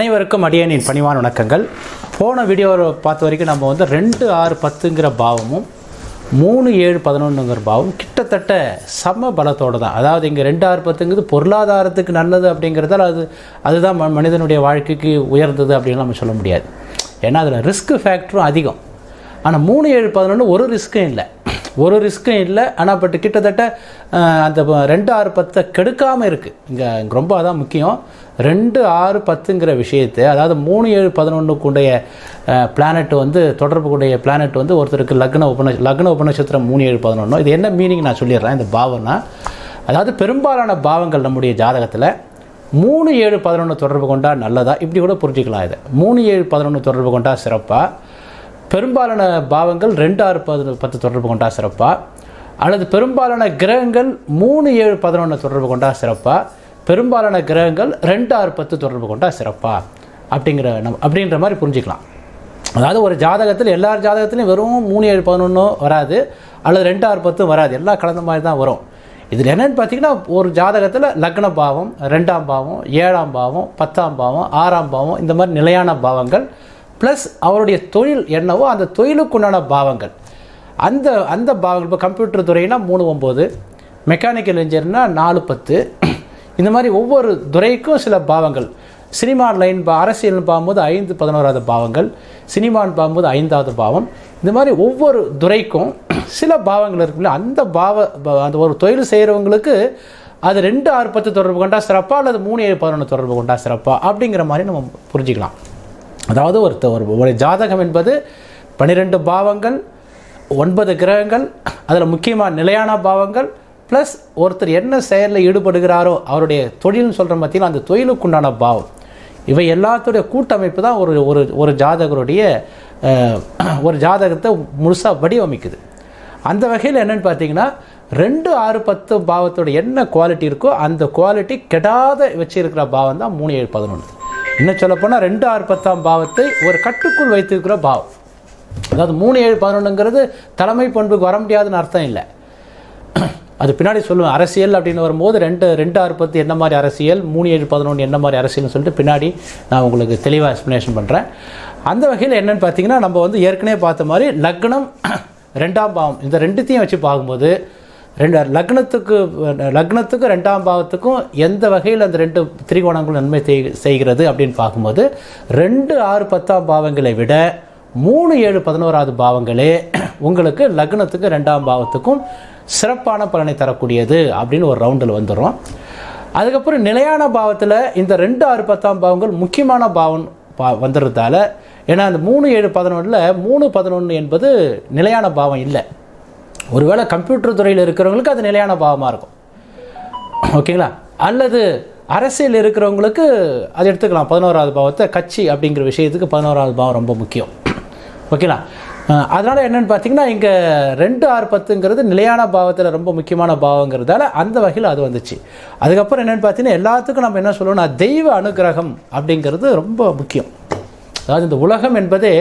அனைவருக்கும் அடியனின் பணிவான வணக்கங்கள். போன வீடியோவை பார்த்த வரைக்கும் நம்ம வந்து 2, 6, 10ங்கிற பாவமும் 3, 7, 11ங்கிற பாவம் கிட்டத்தட்ட சம பலத்தோடு தான். அதாவது இங்கே 2, 6, 10ங்கிறது பொருளாதாரத்துக்கு நல்லது அப்படிங்கிறதால அதுதான் மனிதனுடைய வாழ்க்கைக்கு உயர்ந்தது அப்படின்னு நம்ம சொல்ல முடியாது. ஏன்னா அதில் ரிஸ்க் ஃபேக்டரும் அதிகம். ஆனால் 3, 7, 11 ஒரு ரிஸ்க்கும் இல்லை. ஆனால் பட் கிட்டத்தட்ட அந்த 2, 6, 10 கெடுக்காமல் இருக்குது. இங்கே ரொம்ப அதான் முக்கியம். 2, 6, 10ங்கிற விஷயத்தை, அதாவது 3, 7, 11க்குடைய பிளானட் வந்து தொடர்புடைய பிளானட் வந்து ஒருத்தருக்கு லக்ன உபநட்சத்திரம் 3, 7, 11. இது என்ன மீனிங் நான் சொல்லிடுறேன். இந்த பாவம்னா அதாவது பெரும்பாலான பாவங்கள் நம்முடைய ஜாதகத்தில் 3, 7, 11 தொடர்பு கொண்டா நல்லதா, இப்படி கூட புரிஞ்சிக்கலாம். இதை 3, 7, 11 தொடர்பு கொண்டா சிறப்பாக, பெரும்பாலான பாவங்கள் 2, 6, 10 தொடர்பு கொண்டா சிறப்பா, அல்லது பெரும்பாலான கிரகங்கள் 3, 7, 11 தொடர்பு கொண்டா சிறப்பா, பெரும்பாலான கிரகங்கள் 2, 6, 10 தொடர்பு கொண்டா சிறப்பா அப்படின்ற மாதிரி புரிஞ்சிக்கலாம். அதாவது ஒரு ஜாதகத்தில் எல்லார் ஜாதகத்திலையும் வெறும் 3, 7, 11 வராது, அல்லது 2, 6, 10 வராது. எல்லாம் கலந்த மாதிரி தான் வரும். இதில் என்னென்னு பார்த்தீங்கன்னா, ஒரு ஜாதகத்தில் லக்ன பாவம், 2ஆம் பாவம், 7ஆம் பாவம், 10ஆம் பாவம், 6ஆம் பாவம், இந்த மாதிரி நிலையான பாவங்கள் ப்ளஸ் அவருடைய தொழில் என்னவோ அந்த தொழிலுக்குண்டான பாவங்கள், அந்த பாவங்கள். இப்போ கம்ப்யூட்டர் துறைனா 3, 9, மெக்கானிக்கல் இன்ஜினியர்னால் 4, 10, இந்த மாதிரி ஒவ்வொரு துறைக்கும் சில பாவங்கள். சினிமா லைன் அரசியல்னு பார்க்கும்போது 5, 11வது பாவங்கள், சினிமான்னு பார்க்கும்போது 5வது பாவம். இந்த மாதிரி ஒவ்வொரு துறைக்கும் சில பாவங்கள் இருக்குல்ல. அந்த ஒரு தொழில் செய்கிறவங்களுக்கு அது 2, 6, 10 தொடர்பு கொண்டா சிறப்பா, அல்லது 3, 7, 11 தொடர்பு கொண்டா சிறப்பா அப்படிங்கிற மாதிரி நம்ம புரிஞ்சிக்கலாம். அதாவது ஒரு ஜாதகம் என்பது 12 பாவங்கள், 9 கிரகங்கள், அதில் முக்கியமாக நிலையான பாவங்கள், ப்ளஸ் ஒருத்தர் என்ன செயலில் ஈடுபடுகிறாரோ அவருடைய தொழில்னு சொல்கிற மத்தியில் அந்த தொழிலுக்குண்டான பாவம், இவை எல்லாத்துடைய கூட்டமைப்பு தான் ஒரு ஜாதகருடைய ஒரு ஜாதகத்தை முழுசாக வடிவமைக்குது. அந்த வகையில் என்னென்னு பார்த்தீங்கன்னா, 2, 6, 10 பாவத்தோட என்ன குவாலிட்டி இருக்கோ அந்த குவாலிட்டி கெடாத வச்சுருக்கிற பாவம் தான் 3, 7, 11. இன்னும் சொல்லப்போனால் 2, 6, 10ஆம் பாவத்தை ஒரு கட்டுக்குள் வைத்திருக்கிற பாவம். அதாவது 3, 7, 11ங்கிறது தலைமை பண்புக்கு வர முடியாதுன்னு அர்த்தம் இல்லை. அது பின்னாடி சொல்லுவேன். அரசியல் அப்படின்னு வரும்போது 2, 6, 10 என்ன மாதிரி அரசியல், 3, 7, 11 என்ன மாதிரி அரசியல்னு சொல்லிட்டு பின்னாடி நான் உங்களுக்கு தெளிவாக எக்ஸ்ப்ளனேஷன் பண்ணுறேன். அந்த வகையில் என்னென்னு பார்த்தீங்கன்னா, நம்ம வந்து ஏற்கனவே பார்த்த மாதிரி லக்னம் 2ஆம் பாவம் இந்த ரெண்டுத்தையும் வச்சு பார்க்கும்போது லக்னத்துக்கு 2ஆம் பாவத்துக்கும் எந்த வகையில் அந்த 2 திரிகோணங்களும் நன்மை செய்கிறது அப்படின்னு பார்க்கும்போது 2, 6, 10ஆம் பாவங்களை விட 3, 7, 11வது பாவங்களே உங்களுக்கு லக்னத்துக்கு 2ஆம் பாவத்துக்கும் சிறப்பான பலனை தரக்கூடியது அப்படின்னு ஒரு ரவுண்டில் வந்துடும். அதுக்கப்புறம் நிலையான பாவத்தில் இந்த 2, 6, 10ஆம் பாவங்கள் முக்கியமான பாவம் வந்துடுறதால, ஏன்னா அந்த 3, 7, 11ல் 3, 11 என்பது நிலையான பாவம் இல்லை. ஒருவேளை கம்ப்யூட்டர் துறையில் இருக்கிறவங்களுக்கு அது நிலையான பாவமாக இருக்கும், ஓகேங்களா? அல்லது அரசியல் இருக்கிறவங்களுக்கு அது எடுத்துக்கலாம். 11வது பாவத்தை கட்சி அப்படிங்கிற விஷயத்துக்கு 11வது பாவம் ரொம்ப முக்கியம், ஓகேங்களா? அதனால் என்னென்னு பார்த்தீங்கன்னா, இங்கே 2, 6, 10ங்கிறது நிலையான பாவத்தில் ரொம்ப முக்கியமான பாவங்கிறதால அந்த வகையில் அது வந்துச்சு. அதுக்கப்புறம் என்னென்னு பார்த்தீங்கன்னா, எல்லாத்துக்கும் நம்ம என்ன சொல்லணும்னா, தெய்வ அனுகிரகம் அப்படிங்கிறது ரொம்ப முக்கியம். அதாவது இந்த உலகம் என்பதே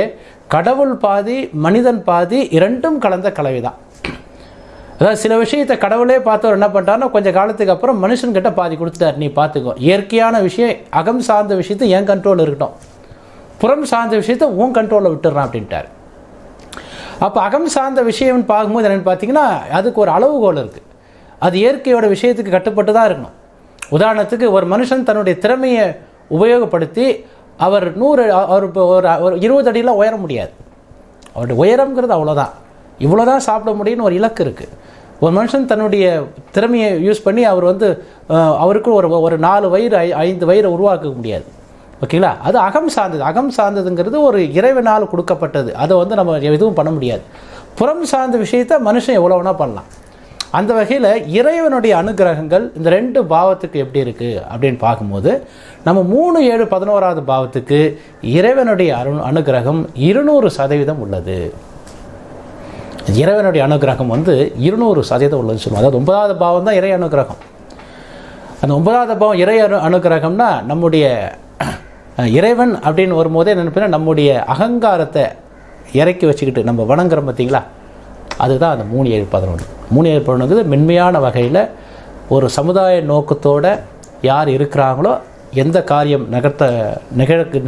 கடவுள் பாதி மனிதன் பாதி இரண்டும் கலந்த கலவை தான். அதாவது சில விஷயத்தை கடவுளே பார்த்தவர் என்ன பண்ணிட்டாருன்னா, கொஞ்சம் காலத்துக்கு அப்புறம் மனுஷன்கிட்ட பாதி கொடுத்துட்டார், நீ பார்த்துக்கோ. இயற்கையான விஷயம், அகம் சார்ந்த விஷயத்தை என் கண்ட்ரோலில் இருக்கட்டும், புறம் சார்ந்த விஷயத்தை உன் கண்ட்ரோலில் விட்டுறான் அப்படின்ட்டார். அப்போ அகம் சார்ந்த விஷயம்னு பார்க்கும்போது என்னென்னு பார்த்தீங்கன்னா, அதுக்கு ஒரு அளவுகோல் இருக்குது. அது இயற்கையோட விஷயத்துக்கு கட்டுப்பட்டு தான் இருக்கணும். உதாரணத்துக்கு ஒரு மனுஷன் தன்னுடைய திறமையை உபயோகப்படுத்தி அவர் 20 அடியெலாம் உயர முடியாது. அவருடைய உயரம்ங்கிறது அவ்வளோதான், இவ்வளோதான் சாப்பிட முடியும்னு ஒரு இலக்கு இருக்குது. ஒரு மனுஷன் தன்னுடைய திறமையை யூஸ் பண்ணி அவர் வந்து அவருக்கு ஒரு 4 வயிறு 5 வயிறை உருவாக்க முடியாது, ஓகேங்களா? அது அகம் சார்ந்தது. அகம் சார்ந்ததுங்கிறது ஒரு இறைவனால் கொடுக்கப்பட்டது, அதை வந்து நம்ம எதுவும் பண்ண முடியாது. புறம் சார்ந்த விஷயத்தை மனுஷன் எவ்வளோ வேணால் பண்ணலாம். அந்த வகையில் இறைவனுடைய அனுகிரகங்கள் இந்த 2 பாவத்துக்கு எப்படி இருக்குது அப்படின்னு பார்க்கும்போது, நம்ம 3, 7, 11வது பாவத்துக்கு இறைவனுடைய அனுகிரகம் 200% உள்ளது. இறைவனுடைய அனுகிரகம் வந்து 200% உள்ளதுன்னு சொல்லுவோம். அதாவது 9வது பாவம் தான் இறை அனுகிரகம். அந்த 9வது பாவம் இறை அனுகிரகம்னா நம்முடைய இறைவன் அப்படின்னு வரும்போதே நினைப்பேன்னா, நம்முடைய அகங்காரத்தை இறக்கி வச்சுக்கிட்டு நம்ம வணங்குறோம் பார்த்தீங்களா, அதுதான் அந்த 3, 7, 11. 3, 7, 11ங்கிறது மென்மையான வகையில் ஒரு சமுதாய நோக்கத்தோடு யார் இருக்கிறாங்களோ எந்த காரியம்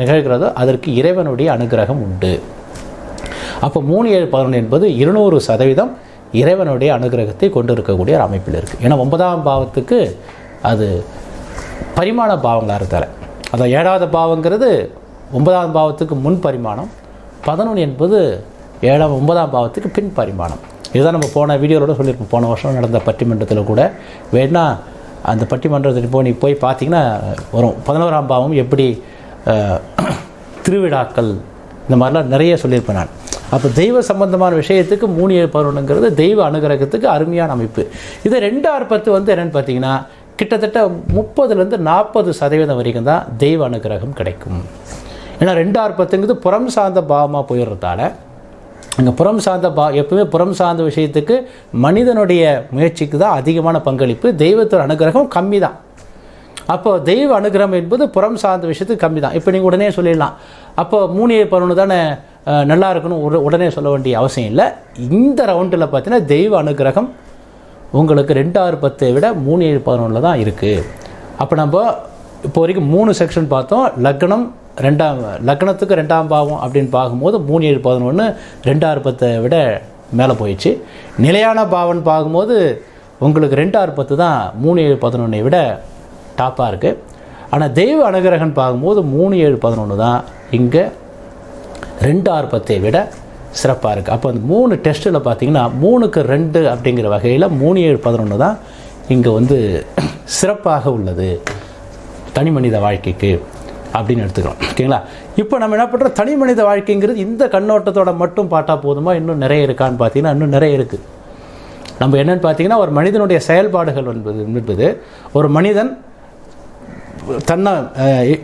நிகழ்கிறதோ அதற்கு இறைவனுடைய அனுகிரகம் உண்டு. அப்போ 3 7 11 என்பது 200% இறைவனுடைய அனுகிரகத்தை கொண்டு இருக்கக்கூடிய ஒரு அமைப்பில் இருக்குது. ஏன்னா 9ஆம் பாவத்துக்கு அது பரிமாண பாவங்களாக இருந்தால, அதான் 7வது பாவங்கிறது 9ஆம் பாவத்துக்கு முன் பரிமாணம், 11 என்பது 9ஆம் பாவத்துக்கு பின் பரிமாணம். இதுதான் நம்ம போன வீடியோவோட சொல்லியிருப்போம். போன வருஷம் நடந்த பட்டிமன்றத்தில் கூட வேணா அந்த பட்டிமன்றத்தில் நீ போய் பார்த்தீங்கன்னா வரும். 11ஆம் பாவம் எப்படி திருவிழாக்கள் இந்த மாதிரிலாம் நிறைய சொல்லியிருப்பேன் நான். அப்போ தெய்வ சம்பந்தமான விஷயத்துக்கு 3 7 11ங்கிறது தெய்வ அனுகிரகத்துக்கு அருமையான அமைப்பு. இது 2 6 10 வந்து என்னென்னு பார்த்தீங்கன்னா கிட்டத்தட்ட 30லேருந்து 40% வரைக்கும் தான் தெய்வ அனுகிரகம் கிடைக்கும். ஏன்னா 2 6 10ங்கிறது புறம் சார்ந்த பாவமாக போயிடுறதால, அங்கே புறம் சார்ந்த எப்பவுமே புறம் சார்ந்த விஷயத்துக்கு மனிதனுடைய முயற்சிக்கு தான் அதிகமான பங்களிப்பு, தெய்வத்தோட அனுகிரகம் கம்மி தான். அப்போ தெய்வ அனுகிரகம் என்பது புறம் சார்ந்த விஷயத்துக்கு கம்மி தான். இப்போ நீங்கள் உடனே சொல்லிடலாம், அப்போ 3 7 11 தானே நல்லா இருக்கணும் உடனே சொல்ல வேண்டிய அவசியம் இல்லை. இந்த ரவுண்டில் பார்த்தீங்கன்னா தெய்வ அனுகிரகம் உங்களுக்கு 2 6 10 விட 3 7 11 தான் இருக்குது. அப்போ நம்ம இப்போ வரைக்கும் 3 செக்ஷன் பார்த்தோம். லக்னத்துக்கு 2ஆம் பாவம் அப்படின்னு பார்க்கும்போது 3 7 11 2 6 10 விட மேலே போயிடுச்சு. நிலையான பாவம்னு பார்க்கும்போது உங்களுக்கு 2 6 10 தான் 3 7 11 விட டாப்பாக இருக்குது. ஆனால் தெய்வ அனுகிரகம்னு பார்க்கும்போது 3 7 11 தான் இங்கே 2 6 10 விட சிறப்பாக இருக்குது. அப்போ அந்த 3 டெஸ்ட்டில் பார்த்தீங்கன்னா 3க்கு 2 அப்படிங்கிற வகையில் 3 7 11 தான் இங்கே வந்து சிறப்பாக உள்ளது தனி மனித வாழ்க்கைக்கு அப்படின்னு எடுத்துக்கிறோம். ஓகேங்களா? இப்போ நம்ம என்ன பண்ணுறோம், தனி மனித வாழ்க்கைங்கிறது இந்த கண்ணோட்டத்தோட மட்டும் பார்த்தா போதுமா, இன்னும் நிறைய இருக்கான்னு பார்த்தீங்கன்னா இன்னும் நிறைய இருக்குது. நம்ம என்னென்னு பார்த்தீங்கன்னா ஒரு மனிதனுடைய செயல்பாடுகள் என்பது ஒரு மனிதன் தன்னை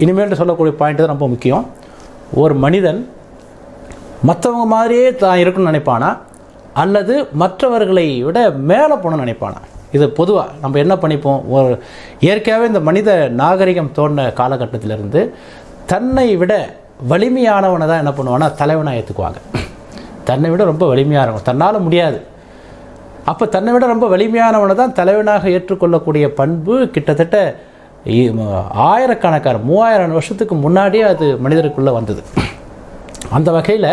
இனிமேல் சொல்லக்கூடிய பாயிண்ட் தான் ரொம்ப முக்கியம். ஒரு மனிதன் மற்றவங்க மாதிரியே தான் இருக்குன்னு நினைப்பானா அல்லது மற்றவர்களை விட மேலே போகணும்னு நினைப்பானா? இது பொதுவாக நம்ம என்ன பண்ணிப்போம், ஒரு இயற்கையாகவே இந்த மனித நாகரிகம் தோன்ற காலகட்டத்திலிருந்து தன்னை விட வலிமையானவனை தான் என்ன பண்ணுவானா தலைவனாக ஏற்றுக்குவாங்க. தன்னை விட ரொம்ப வலிமையானவன், தன்னால் முடியாது, அப்போ தன்னை விட ரொம்ப வலிமையானவனை தான் தலைவனாக ஏற்றுக்கொள்ளக்கூடிய பண்பு கிட்டத்தட்ட 3000 வருஷத்துக்கு முன்னாடியே அது மனிதருக்குள்ளே வந்தது. அந்த வகையில்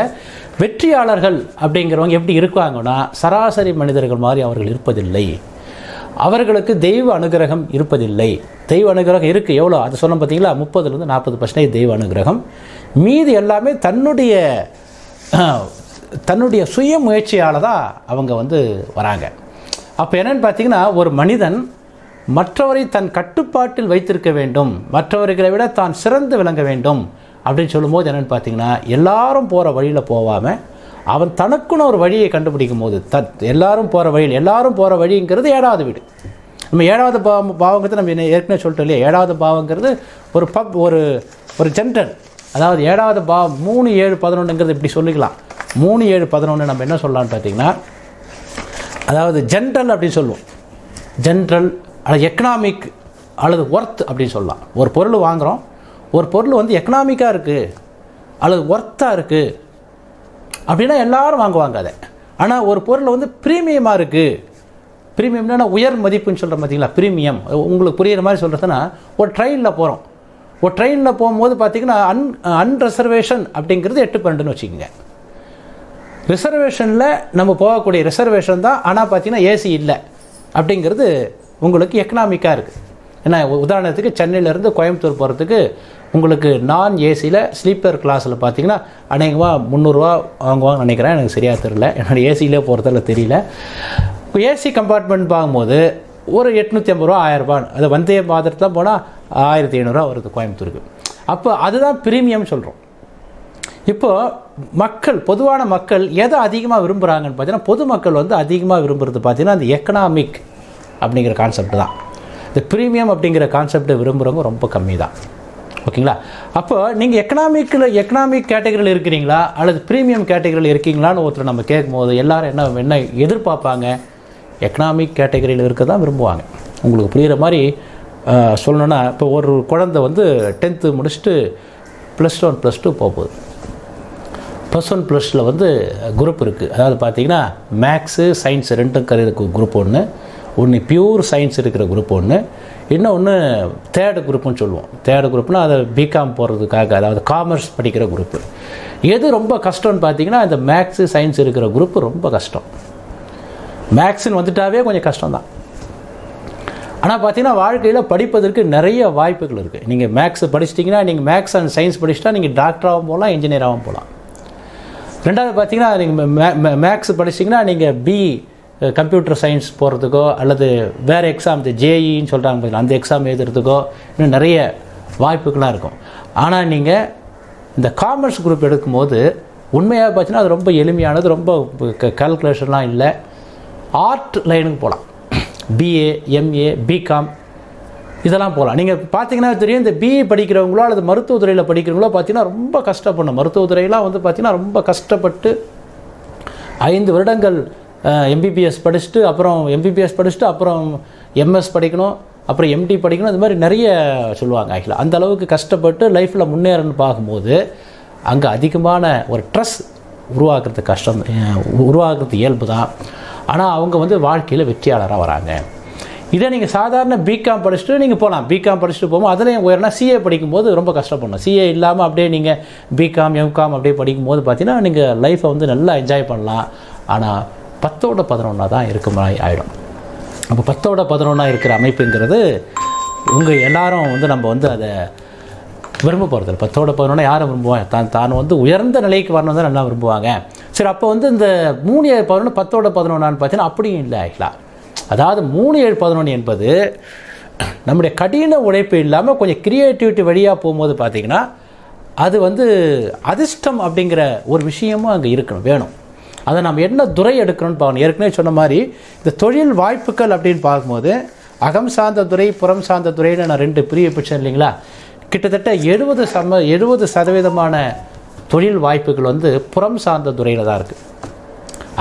வெற்றியாளர்கள் அப்படிங்கிறவங்க எப்படி இருக்காங்கன்னா சராசரி மனிதர்கள் மாதிரி அவர்கள் இருப்பதில்லை. அவர்களுக்கு தெய்வ அனுகிரகம் இருப்பதில்லை. தெய்வ அனுகிரகம் இருக்குது, எவ்வளோ அது சொன்ன பார்த்தீங்களா, 30லேருந்து 40% தெய்வ அனுகிரகம். மீதி எல்லாமே தன்னுடைய சுய முயற்சியால் தான் அவங்க வந்து வராங்க. அப்போ என்னென்னு பார்த்தீங்கன்னா ஒரு மனிதன் மற்றவரை தன் கட்டுப்பாட்டில் வைத்திருக்க வேண்டும், மற்றவர்களை விட தான் சிறந்து விளங்க வேண்டும் அப்படின்னு சொல்லும்போது என்னென்னு பார்த்தீங்கன்னா எல்லாரும் போகிற வழியில் போகாமல் அவன் தனக்குன்னு ஒரு வழியை கண்டுபிடிக்கும் போது எல்லாரும் போகிற வழிங்கிறது 7வது வீடு. நம்ம 7வது பாவங்கிறது நம்ம ஏற்கனவே சொல்லிட்டோம் இல்லையா, 7வது பாவங்கிறது ஒரு ஜென்ரல், அதாவது 7வது பாவம் 3 7 11ங்கிறது இப்படி சொல்லிக்கலாம். 3 7 11 நம்ம என்ன சொல்லலாம்னு பார்த்தீங்கன்னா அதாவது ஜென்ரல் அப்படின்னு சொல்லுவோம். ஜென்ரல் அல்லது எக்கனாமிக் அல்லது ஒர்த் அப்படின்னு சொல்லலாம். ஒரு பொருள் வாங்குகிறோம், ஒரு பொருள் வந்து எக்கனாமிக்காக இருக்குது அல்லது ஒர்த்தாக இருக்குது அப்படின்னா எல்லோரும் வாங்குவாங்க அதை. ஆனால் ஒரு பொருள் வந்து ப்ரீமியமாக இருக்குது, ப்ரீமியம்னா உயர் மதிப்புன்னு சொல்கிற பார்த்தீங்களா, ப்ரீமியம் உங்களுக்கு புரிகிற மாதிரி சொல்கிறதுனா ஒரு ட்ரெயினில் போகிறோம், ஒரு ட்ரெயினில் போகும்போது பார்த்திங்கன்னா அன்ரிசர்வேஷன் அப்படிங்கிறது 8 12ன்னு வச்சுக்கோங்க. ரிசர்வேஷனில் நம்ம போகக்கூடிய ரிசர்வேஷன் தான், ஆனால் பார்த்திங்கன்னா ஏசி இல்லை அப்படிங்கிறது உங்களுக்கு எக்கனாமிக்காக இருக்குது. ஏன்னா உதாரணத்துக்கு சென்னையிலேருந்து கோயம்புத்தூர் போகிறதுக்கு உங்களுக்கு நான் ஏசியில் ஸ்லீப்பர் கிளாஸில் பார்த்தீங்கன்னா அநேகமாக 300 ரூபா வாங்குவாங்கன்னு நினைக்கிறேன், எனக்கு சரியாக தெரியல, என்னோட ஏசியிலே போகிறதில்ல தெரியல. ஏசி கம்பார்ட்மெண்ட் பார்க்கும்போது ஒரு 850 ரூபா 1000 ரூபா, அது வந்தே பாத்திரத்தில் போனால் 1500 வருது கோயம்புத்தூருக்கு. அப்போ அதுதான் ப்ரீமியம் சொல்கிறோம். இப்போது பொதுவான மக்கள் எதை அதிகமாக விரும்புகிறாங்கன்னு பார்த்தீங்கன்னா பொதுமக்கள் வந்து அதிகமாக விரும்புகிறது பார்த்தீங்கன்னா அந்த எக்கனாமிக் அப்படிங்கிற கான்செப்ட் தான். இந்த ப்ரீமியம் அப்படிங்கிற கான்செப்டை விரும்புகிறவங்க ரொம்ப கம்மி தான். ஓகேங்களா? அப்போ நீங்கள் எக்கனாமிக் கேட்டகரியில் இருக்கிறீங்களா அல்லது ப்ரீமியம் கேட்டகரியில் இருக்கீங்களான்னு ஒருத்தர் நம்ம கேட்கும்போது எல்லோரும் என்ன எதிர்பார்ப்பாங்க, எக்கனாமிக் கேட்டகரியில் இருக்க தான் விரும்புவாங்க. உங்களுக்கு புரிகிற மாதிரி சொல்லணுன்னா இப்போ ஒரு குழந்தை வந்து 10th முடிச்சுட்டு +1 +2 போகுது. +1 +2 வந்து குரூப் இருக்குது. அதாவது பார்த்திங்கன்னா மேக்ஸு சயின்ஸ் ரெண்டும் இருக்கிற குரூப் ஒன்று பியூர் சயின்ஸ் இருக்கிற குரூப் ஒன்று, இன்னொன்று தேர்டு குரூப்புன்னு சொல்லுவோம். தேர்டு குரூப்னால் அதை பிகாம் போகிறதுக்காக, அதாவது காமர்ஸ் படிக்கிற குரூப்பு. எது ரொம்ப கஷ்டம்னு பார்த்தீங்கன்னா இந்த மேக்ஸு சயின்ஸ் இருக்கிற குரூப்பு ரொம்ப கஷ்டம். மேக்ஸுன்னு வந்துட்டாவே கொஞ்சம் கஷ்டம்தான். ஆனால் பார்த்தீங்கன்னா வாழ்க்கையில் படிப்பதற்கு நிறைய வாய்ப்புகள் இருக்குது. நீங்கள் மேக்ஸ் படிச்சிட்டிங்கன்னா, நீங்கள் மேக்ஸ் அண்ட் சயின்ஸ் படிச்சுட்டா நீங்கள் டாக்டராகவும் போகலாம், இன்ஜினியராகவும் போகலாம். ரெண்டாவது பார்த்தீங்கன்னா நீங்கள் மேக்ஸ் படிச்சிட்டிங்கன்னா நீங்கள் கம்ப்யூட்டர் சயின்ஸ் போகிறதுக்கோ அல்லது வேறு எக்ஸாம், இந்த ஜேஇன்னு சொல்கிறாங்க பார்த்தீங்கன்னா, அந்த எக்ஸாம் எழுதுறதுக்கோ இன்னும் நிறைய வாய்ப்புகளாக இருக்கும். ஆனால் நீங்கள் இந்த காமர்ஸ் குரூப் எடுக்கும்போது உண்மையாக பார்த்தீங்கன்னா அது ரொம்ப எளிமையானது, ரொம்ப கால்குலேஷன்லாம் இல்லை. ஆர்ட் லைனுக்கு போகலாம். பிஏ, எம்ஏ, பிகாம் இதெல்லாம் போகலாம். நீங்கள் பார்த்தீங்கன்னா தெரியும், இந்த பிஏ படிக்கிறவங்களோ அல்லது மருத்துவத்துறையில் படிக்கிறவங்களோ பார்த்தீங்கன்னா ரொம்ப கஷ்டப்படணும். மருத்துவத்துறையெல்லாம் வந்து பார்த்தீங்கன்னா ரொம்ப கஷ்டப்பட்டு 5 வருடங்கள் எம்பிபிஎஸ் படிச்சுட்டு அப்புறம் எம்எஸ் படிக்கணும், அப்புறம் எம்டி படிக்கணும். இது மாதிரி நிறைய சொல்லுவாங்க. ஆக்சுவலாக அந்த அளவுக்கு கஷ்டப்பட்டு லைஃப்பில் முன்னேறன்னு பார்க்கும்போது அங்கே அதிகமான ஒரு ஸ்ட்ரெஸ் உருவாக்குறது இயல்பு தான். ஆனால் அவங்க வந்து வாழ்க்கையில் வெற்றியாளராக வராங்க. இதே நீங்கள் சாதாரண பிகாம் படிச்சுட்டு நீங்கள் போகலாம். பிகாம் படிச்சுட்டு போகும்போது அதிலையும் உயர்னா சிஏ படிக்கும்போது ரொம்ப கஷ்டப்படணும். சிஏ இல்லாமல் அப்படியே நீங்கள் பிகாம், எம்காம் அப்படியே படிக்கும்போது பார்த்தீங்கன்னா நீங்கள் லைஃப்பை வந்து நல்லா என்ஜாய் பண்ணலாம். ஆனால் 10ஓட 11 தான் இருக்க மாதிரி ஆகிடும். அப்போ 10ஓட 11 இருக்கிற அமைப்புங்கிறது உங்கள் எல்லாரும் வந்து நம்ம வந்து அதை விரும்ப போகிறது. 10ஓட 11 யாரும் விரும்புவாங்க? தான் வந்து உயர்ந்த நிலைக்கு வரணும் தான் நல்லா விரும்புவாங்க. சரி, அப்போ வந்து இந்த 3, 7, 11 10ஓட 11 பார்த்தீங்கன்னா அப்படியும் இல்லை. ஆக்சுவலாக அதாவது 3, 7, 11 என்பது நம்முடைய கடின உழைப்பு இல்லாமல் கொஞ்சம் கிரியேட்டிவிட்டி வழியாக போகும்போது பார்த்திங்கன்னா அது வந்து அதிர்ஷ்டம் அப்படிங்கிற ஒரு விஷயமும் அங்கே இருக்கணும், வேணும். அதை நம்ம என்ன துறை எடுக்கணும்னு பார்க்கணும். ஏற்கனவே சொன்ன மாதிரி இந்த தொழில் வாய்ப்புகள் அப்படின்னு பார்க்கும்போது அகம் சார்ந்த துறை, புறம் சார்ந்த துறைன்னு நான் 2 பிரிவு பிடிச்சேன் இல்லைங்களா? கிட்டத்தட்ட 70% தொழில் வாய்ப்புகள் வந்து புறம் சார்ந்த துறையில் தான் இருக்குது.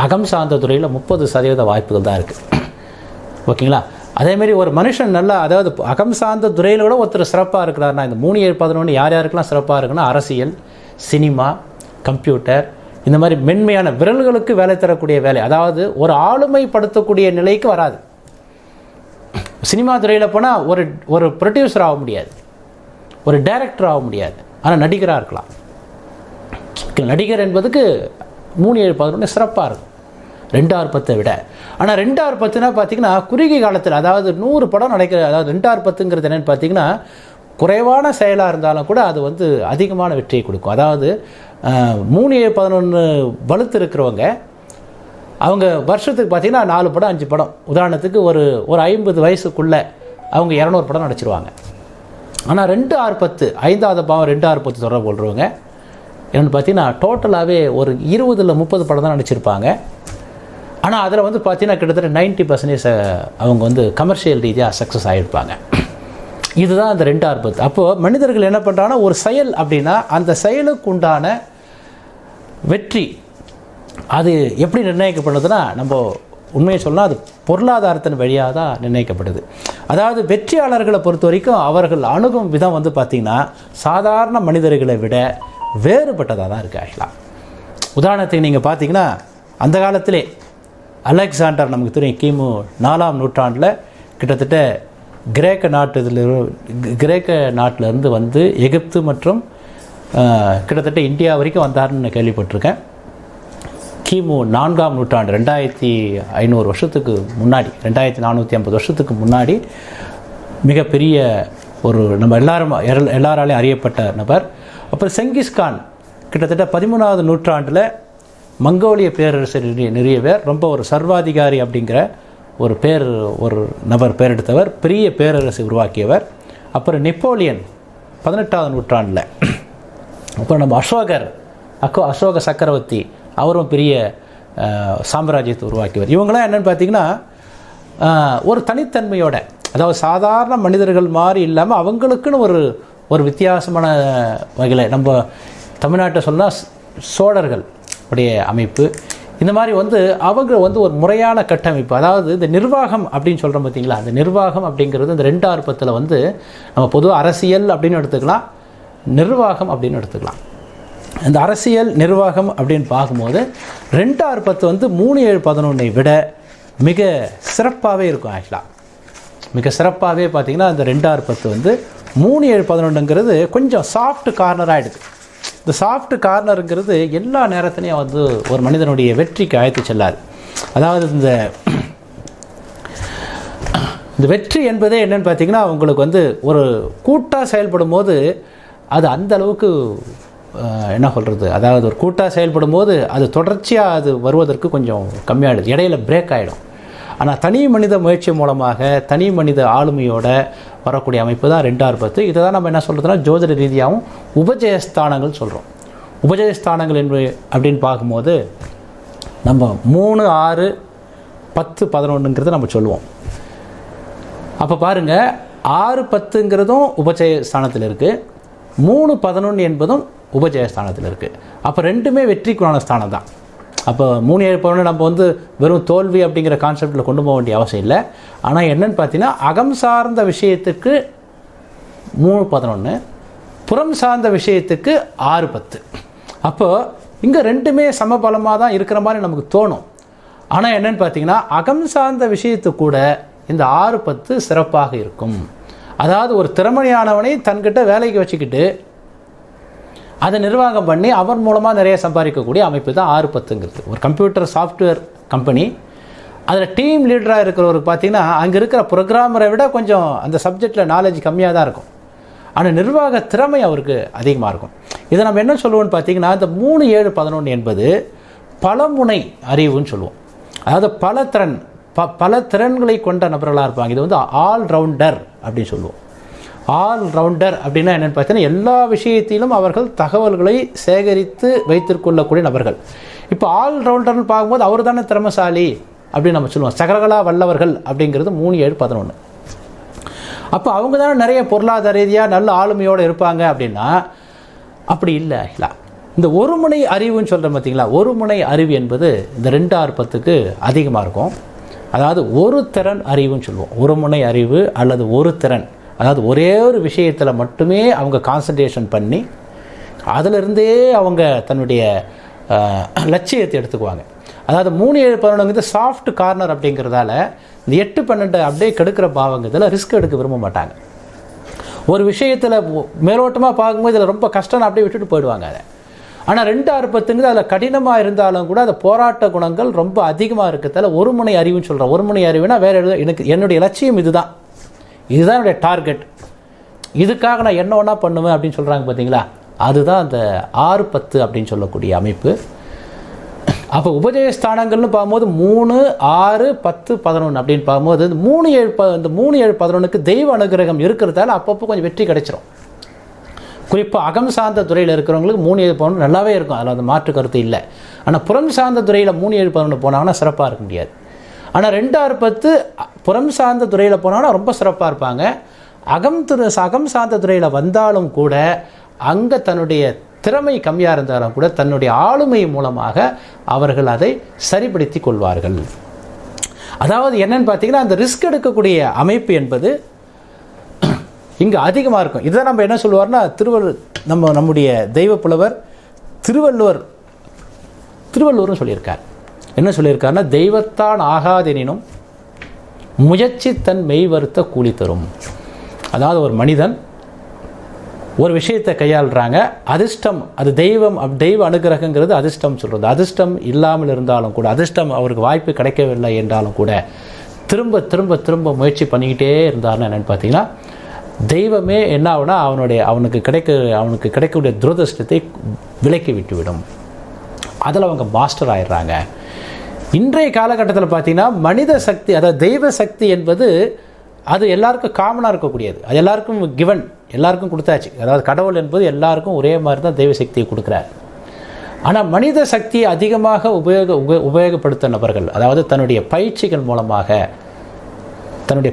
அகம் சார்ந்த துறையில் 30% வாய்ப்புகள் தான் இருக்குது. ஓகேங்களா? அதேமாரி ஒரு மனுஷன் நல்லா, அதாவது அகம் சார்ந்த துறையில் கூட ஒருத்தர் சிறப்பாக இருக்கிறாருன்னா, இந்த 3, 7, 11 யார் யாருக்கெல்லாம் சிறப்பாக இருக்குன்னா, அரசியல், சினிமா, கம்ப்யூட்டர், இந்த மாதிரி மென்மையான விரல்களுக்கு வேலை தரக்கூடிய வேலை, அதாவது ஒரு ஆளுமைப்படுத்தக்கூடிய நிலைக்கு வராது. சினிமா துறையில் போனால் ஒரு ப்ரொடியூசர் ஆக முடியாது, ஒரு டைரக்டர் ஆக முடியாது, ஆனால் நடிகராக இருக்கலாம். நடிகர் என்பதுக்கு 3, 7, 11 சிறப்பாக இருக்கும் 2010 விட. ஆனால் 2010 பார்த்தீங்கன்னா குறுகிய காலத்தில், அதாவது 100 படம் நடக்கிற, அதாவது 2010 என்னென்னு பார்த்தீங்கன்னா குறைவான செயலாக இருந்தாலும் கூட அது வந்து அதிகமான வெற்றியை கொடுக்கும். அதாவது 3, 7, 11 வலுத்து இருக்கிறவங்க அவங்க வருஷத்துக்கு பார்த்தீங்கன்னா 4 படம் 5 படம், உதாரணத்துக்கு ஒரு 50 வயசுக்குள்ளே அவங்க 200 படம் நடிச்சிருவாங்க. ஆனால் 2, 6, 10 5வது பாவம் 2, 6, 10 தொடர்பு கொள்றவங்க என்னென்னு பார்த்தீங்கன்னா டோட்டலாகவே ஒரு 20 இல்லை 30 படம் தான் நடிச்சிருப்பாங்க. ஆனால் அதில் வந்து பார்த்தீங்கன்னா கிட்டத்தட்ட 90% அவங்க வந்து கமர்ஷியல் ரீதியாக சக்ஸஸ் ஆகிருப்பாங்க. இதுதான் அந்த 2, 6, 10. அப்போது மனிதர்கள் என்ன பண்ணுறாங்கன்னா, ஒரு செயல் அப்படின்னா அந்த செயலுக்கு உண்டான வெற்றி அது எப்படி நிர்ணயிக்கப்படுதுன்னா, நம்ம உண்மையை சொல்லலாம், அது பொருளாதாரத்தின் வழியாக தான் நிர்ணயிக்கப்படுது. அதாவது வெற்றியாளர்களை பொறுத்த வரைக்கும் அவர்கள் அணுகும் விதம் வந்து பார்த்திங்கன்னா சாதாரண மனிதர்களை விட வேறுபட்டதாக தான் இருக்குது. ஆக்சுவலாக உதாரணத்துக்கு நீங்கள் பார்த்தீங்கன்னா அந்த காலத்திலே அலெக்சாண்டர், நமக்கு தெரியும், கிமு 4ஆம் நூற்றாண்டில் கிட்டத்தட்ட கிரேக்க நாட்டிலேருந்து வந்து எகிப்து மற்றும் கிட்டத்தட்ட இந்தியா வரைக்கும் வந்தார்னு கேள்விப்பட்டிருக்கேன். கிமு 4ஆம் நூற்றாண்டு 2500 வருஷத்துக்கு முன்னாடி, 2450 வருஷத்துக்கு முன்னாடி மிகப்பெரிய ஒரு நம்ம எல்லாராலையும் அறியப்பட்ட நபர். அப்புறம் செங்கிஸ்கான் கிட்டத்தட்ட 13ஆவது நூற்றாண்டில் மங்கோலிய பேரரசர் நிறைய பேர், ரொம்ப ஒரு சர்வாதிகாரி அப்படிங்கிற ஒரு நபர் பேர் எடுத்தவர், பெரிய பேரரசை உருவாக்கியவர். அப்புறம் நெப்போலியன் 18ஆவது நூற்றாண்டில். அப்புறம் நம்ம அசோக சக்கரவர்த்தி, அவரும் பெரிய சாம்ராஜ்யத்தை உருவாக்கியவர். இவங்களாம் என்னென்னு பார்த்தீங்கன்னா ஒரு தனித்தன்மையோட, அதாவது சாதாரண மனிதர்கள் மாதிரி இல்லாமல் அவங்களுக்குன்னு ஒரு வித்தியாசமான வகையில், நம்ம தமிழ்நாட்டை சொன்னால் சோழர்கள் உடைய அமைப்பு, இந்த மாதிரி வந்து அவங்க வந்து ஒரு முறையான கட்டமைப்பு, அதாவது இந்த நிர்வாகம் அப்படின்னு சொல்கிறோம் பார்த்தீங்களா, அந்த நிர்வாகம் அப்படிங்கிறது இந்த 2, 6, 10 வந்து நம்ம பொதுவாக அரசியல் அப்படின்னு எடுத்துக்கலாம், நிர்வாகம் அப்படின்னு எடுத்துக்கலாம். இந்த அரசியல் நிர்வாகம் அப்படின்னு பார்க்கும்போது 2, 6, 10 வந்து 3, 7, 11 விட மிக சிறப்பாகவே இருக்கும். ஆக்சுவலாக மிக சிறப்பாகவே பார்த்திங்கன்னா அந்த 2 6 10 வந்து 3 7 11ங்கிறது கொஞ்சம் சாஃப்ட் கார்னர் ஆகிடுது. இந்த சாஃப்ட் கார்னருங்கிறது எல்லா நேரத்துலையும் வந்து ஒரு மனிதனுடைய வெற்றிக்கு அழைத்து செல்லாது. அதாவது இந்த வெற்றி என்பதே என்னென்னு பார்த்தீங்கன்னா உங்களுக்கு வந்து ஒரு கூட்டாக செயல்படும் போது அது அந்த அளவுக்கு என்ன சொல்கிறது, அதாவது ஒரு கூட்டாக செயல்படும் போது அது தொடர்ச்சியாக அது வருவதற்கு கொஞ்சம் கம்மியாகிடுது, இடையில பிரேக் ஆகிடும். ஆனால் தனி மனித முயற்சி மூலமாக தனி மனித ஆளுமையோட வரக்கூடிய அமைப்பு தான் 2 6 10. இதை தான் நம்ம என்ன சொல்கிறதுனா ஜோதிட ரீதியாகவும் உபஜயஸ்தானங்கள் சொல்கிறோம். உபஜயஸ்தானங்கள் அப்படின்னு பார்க்கும்போது நம்ம 3 6 10 11ங்கிறத நம்ம சொல்லுவோம். அப்போ பாருங்கள் 6 10ங்கிறதும் உபஜயஸ்தானத்தில் இருக்குது, 3 11 என்பதும் உபஜயஸ்தானத்தில் இருக்குது. அப்போ ரெண்டுமே வெற்றிக்குறான ஸ்தானம் தான். அப்போ 3 7 11 நம்ம வந்து வெறும் தோல்வி அப்படிங்கிற கான்செப்டில் கொண்டு போக வேண்டிய அவசியம் இல்லை. ஆனால் என்னென்னு பார்த்தீங்கன்னா அகம் சார்ந்த விஷயத்துக்கு 3 11, புறம் சார்ந்த விஷயத்துக்கு 6 10. அப்போது இங்கே ரெண்டுமே சமபலமாக தான் இருக்கிற மாதிரி நமக்கு தோணும். ஆனால் என்னென்னு பார்த்தீங்கன்னா அகம் சார்ந்த விஷயத்துக்கு கூட இந்த 6 10 சிறப்பாக இருக்கும். அதாவது ஒரு திறமையானவனை தன்கிட்ட வேலைக்கு வச்சுக்கிட்டு அதை நிர்வாகம் பண்ணி அவன் மூலமாக நிறைய சம்பாதிக்கக்கூடிய அமைப்பு தான் 6 10ங்கிறது. ஒரு கம்ப்யூட்டர் சாஃப்ட்வேர் கம்பெனி, அதில் டீம் லீடராக இருக்கிறவருக்கு பார்த்தீங்கன்னா அங்கே இருக்கிற ப்ரோக்ராமரை விட கொஞ்சம் அந்த சப்ஜெக்டில் நாலேஜ் கம்மியாக தான் இருக்கும். ஆனால் நிர்வாக திறமை அவருக்கு அதிகமாக இருக்கும். இதை நம்ம என்ன சொல்லுவோம்னு பார்த்தீங்கன்னா இந்த 3 7 11 என்பது பலமுனை அறிவுன்னு சொல்லுவோம். அதாவது பல திறன்களை கொண்ட நபர்களாக இருப்பாங்க. இது வந்து ஆல்ரவுண்டர் அப்படின்னு சொல்லுவோம். ஆல்ரவுண்டர் அப்படின்னா என்னென்னு பார்த்தீங்கன்னா எல்லா விஷயத்திலும் அவர்கள் தகவல்களை சேகரித்து வைத்துக்கொள்ளக்கூடிய நபர்கள். இப்போ ஆல்ரவுண்டர்னு பார்க்கும்போது அவர் தானே திறமைசாலி அப்படின்னு நம்ம சொல்லுவோம். சகலகலா வல்லவர்கள் அப்படிங்கிறது 3 7 11. அப்போ அவங்க தானே நிறைய பொருளாதார ரீதியாக நல்ல ஆளுமையோடு இருப்பாங்க அப்படின்னா அப்படி இல்லை. இந்த ஒரு முனை அறிவுன்னு சொல்கிறேன் பார்த்தீங்களா, ஒரு முனை அறிவு என்பது இந்த 2 6 10க்கு அதிகமாக இருக்கும். அதாவது ஒரு திறன் அறிவுன்னு சொல்லுவோம். ஒரு முனை அறிவு அல்லது ஒரு திறன், அதாவது ஒரே ஒரு விஷயத்தில் மட்டுமே அவங்க கான்சன்ட்ரேஷன் பண்ணி அதிலிருந்தே அவங்க தன்னுடைய லட்சியத்தை எடுத்துக்குவாங்க. அதாவது 3 7 11ங்கிறது சாஃப்ட் கார்னர் அப்படிங்கிறதால இந்த 8 12 அப்படியே கெடுக்கிற பாவங்கிறதுல ரிஸ்க் எடுக்க விரும்ப மாட்டாங்க. ஒரு விஷயத்தில் மேலோட்டமாக பார்க்கும்போது இதில் ரொம்ப கஷ்டம் அப்படியே விட்டுட்டு போயிடுவாங்க அதை. ஆனால் 2 6 10ங்கிறது அதில் கடினமாக இருந்தாலும் கூட அந்த போராட்ட குணங்கள் ரொம்ப அதிகமாக இருக்கிறதால ஒரு முனை அறிவுன்னு சொல்கிறேன். ஒரு முனை அறிவுனா வேறு என்னுடைய லட்சியம் இதுதான், இதுதான் என்னுடைய டார்கெட், இதுக்காக நான் என்ன ஒன்றா பண்ணுவேன் அப்படின்னு சொல்கிறாங்க பார்த்தீங்களா, அதுதான் அந்த 6 10 அப்படின்னு சொல்லக்கூடிய அமைப்பு. அப்போ உபஜயஸ்தானங்கள்னு பார்க்கும்போது 3 6 10 11 அப்படின்னு பார்க்கும்போது இந்த 3 7 11க்கு தெய்வ அனுகிரகம் இருக்கிறதால அப்பப்போ கொஞ்சம் வெற்றி கிடைச்சிரும். குறிப்பாக அகம் சார்ந்த துறையில் இருக்கிறவங்களுக்கு 3 7 11 நல்லாவே இருக்கும், அதில் அந்த மாற்று கருத்து இல்லை. ஆனால் புறம் சார்ந்த துறையில் 3 7 11 போனாங்கன்னா சிறப்பாக இருக்க முடியாது. ஆனால் 2 6 10 புறம் சார்ந்த துறையில் போனாங்கன்னா ரொம்ப சிறப்பாக இருப்பாங்க. அகம் சார்ந்த துறையில் வந்தாலும் கூட அங்கே தன்னுடைய திறமை கம்மியாக இருந்தாலும் கூட தன்னுடைய ஆளுமை மூலமாக அவர்கள் அதை சரிப்படுத்தி கொள்வார்கள். அதாவது என்னன்னு பார்த்தீங்கன்னா அந்த ரிஸ்க் எடுக்கக்கூடிய அமைப்பு என்பது இங்கே அதிகமாக இருக்கும். இதை நம்ம என்ன சொல்லுவார்னா நம்முடைய தெய்வ புலவர் திருவள்ளுவரும் சொல்லியிருக்கார். என்ன சொல்லியிருக்காருன்னா தெய்வத்தான் ஆகாதெனினும் முயற்சி தன் மெய் வருத்த கூலி தரும். அதாவது ஒரு மனிதன் ஒரு விஷயத்தை கையாளுறாங்க, அதிர்ஷ்டம் அது தெய்வ அனுகிரகங்கிறது அதிர்ஷ்டம் சொல்கிறது. அதிர்ஷ்டம் இல்லாமல் இருந்தாலும் கூட, அதிர்ஷ்டம் அவருக்கு வாய்ப்பு கிடைக்கவில்லை என்றாலும் கூட திரும்ப திரும்ப திரும்ப முயற்சி பண்ணிக்கிட்டே இருந்தார்னு என்னென்னு பார்த்தீங்கன்னா தெய்வமே என்ன ஆகுனா அவனுக்கு கிடைக்கக்கூடிய துரதிர்ஷ்டத்தை விலக்கி விட்டுவிடும். அதில் அவங்க மாஸ்டர் ஆயிடுறாங்க. இன்றைய காலகட்டத்தில் பார்த்தீங்கன்னா மனித சக்தி, அதாவது தெய்வ சக்தி என்பது அது எல்லாருக்கும் காமனாக இருக்கக்கூடியது, அது எல்லாருக்கும் கிவன், எல்லாருக்கும் கொடுத்தாச்சு. அதாவது கடவுள் என்பது எல்லாருக்கும் ஒரே மாதிரி தான் தெய்வ சக்தியை கொடுக்குறார். ஆனால் மனித சக்தியை அதிகமாக உபயோகப்படுத்த நபர்கள், அதாவது தன்னுடைய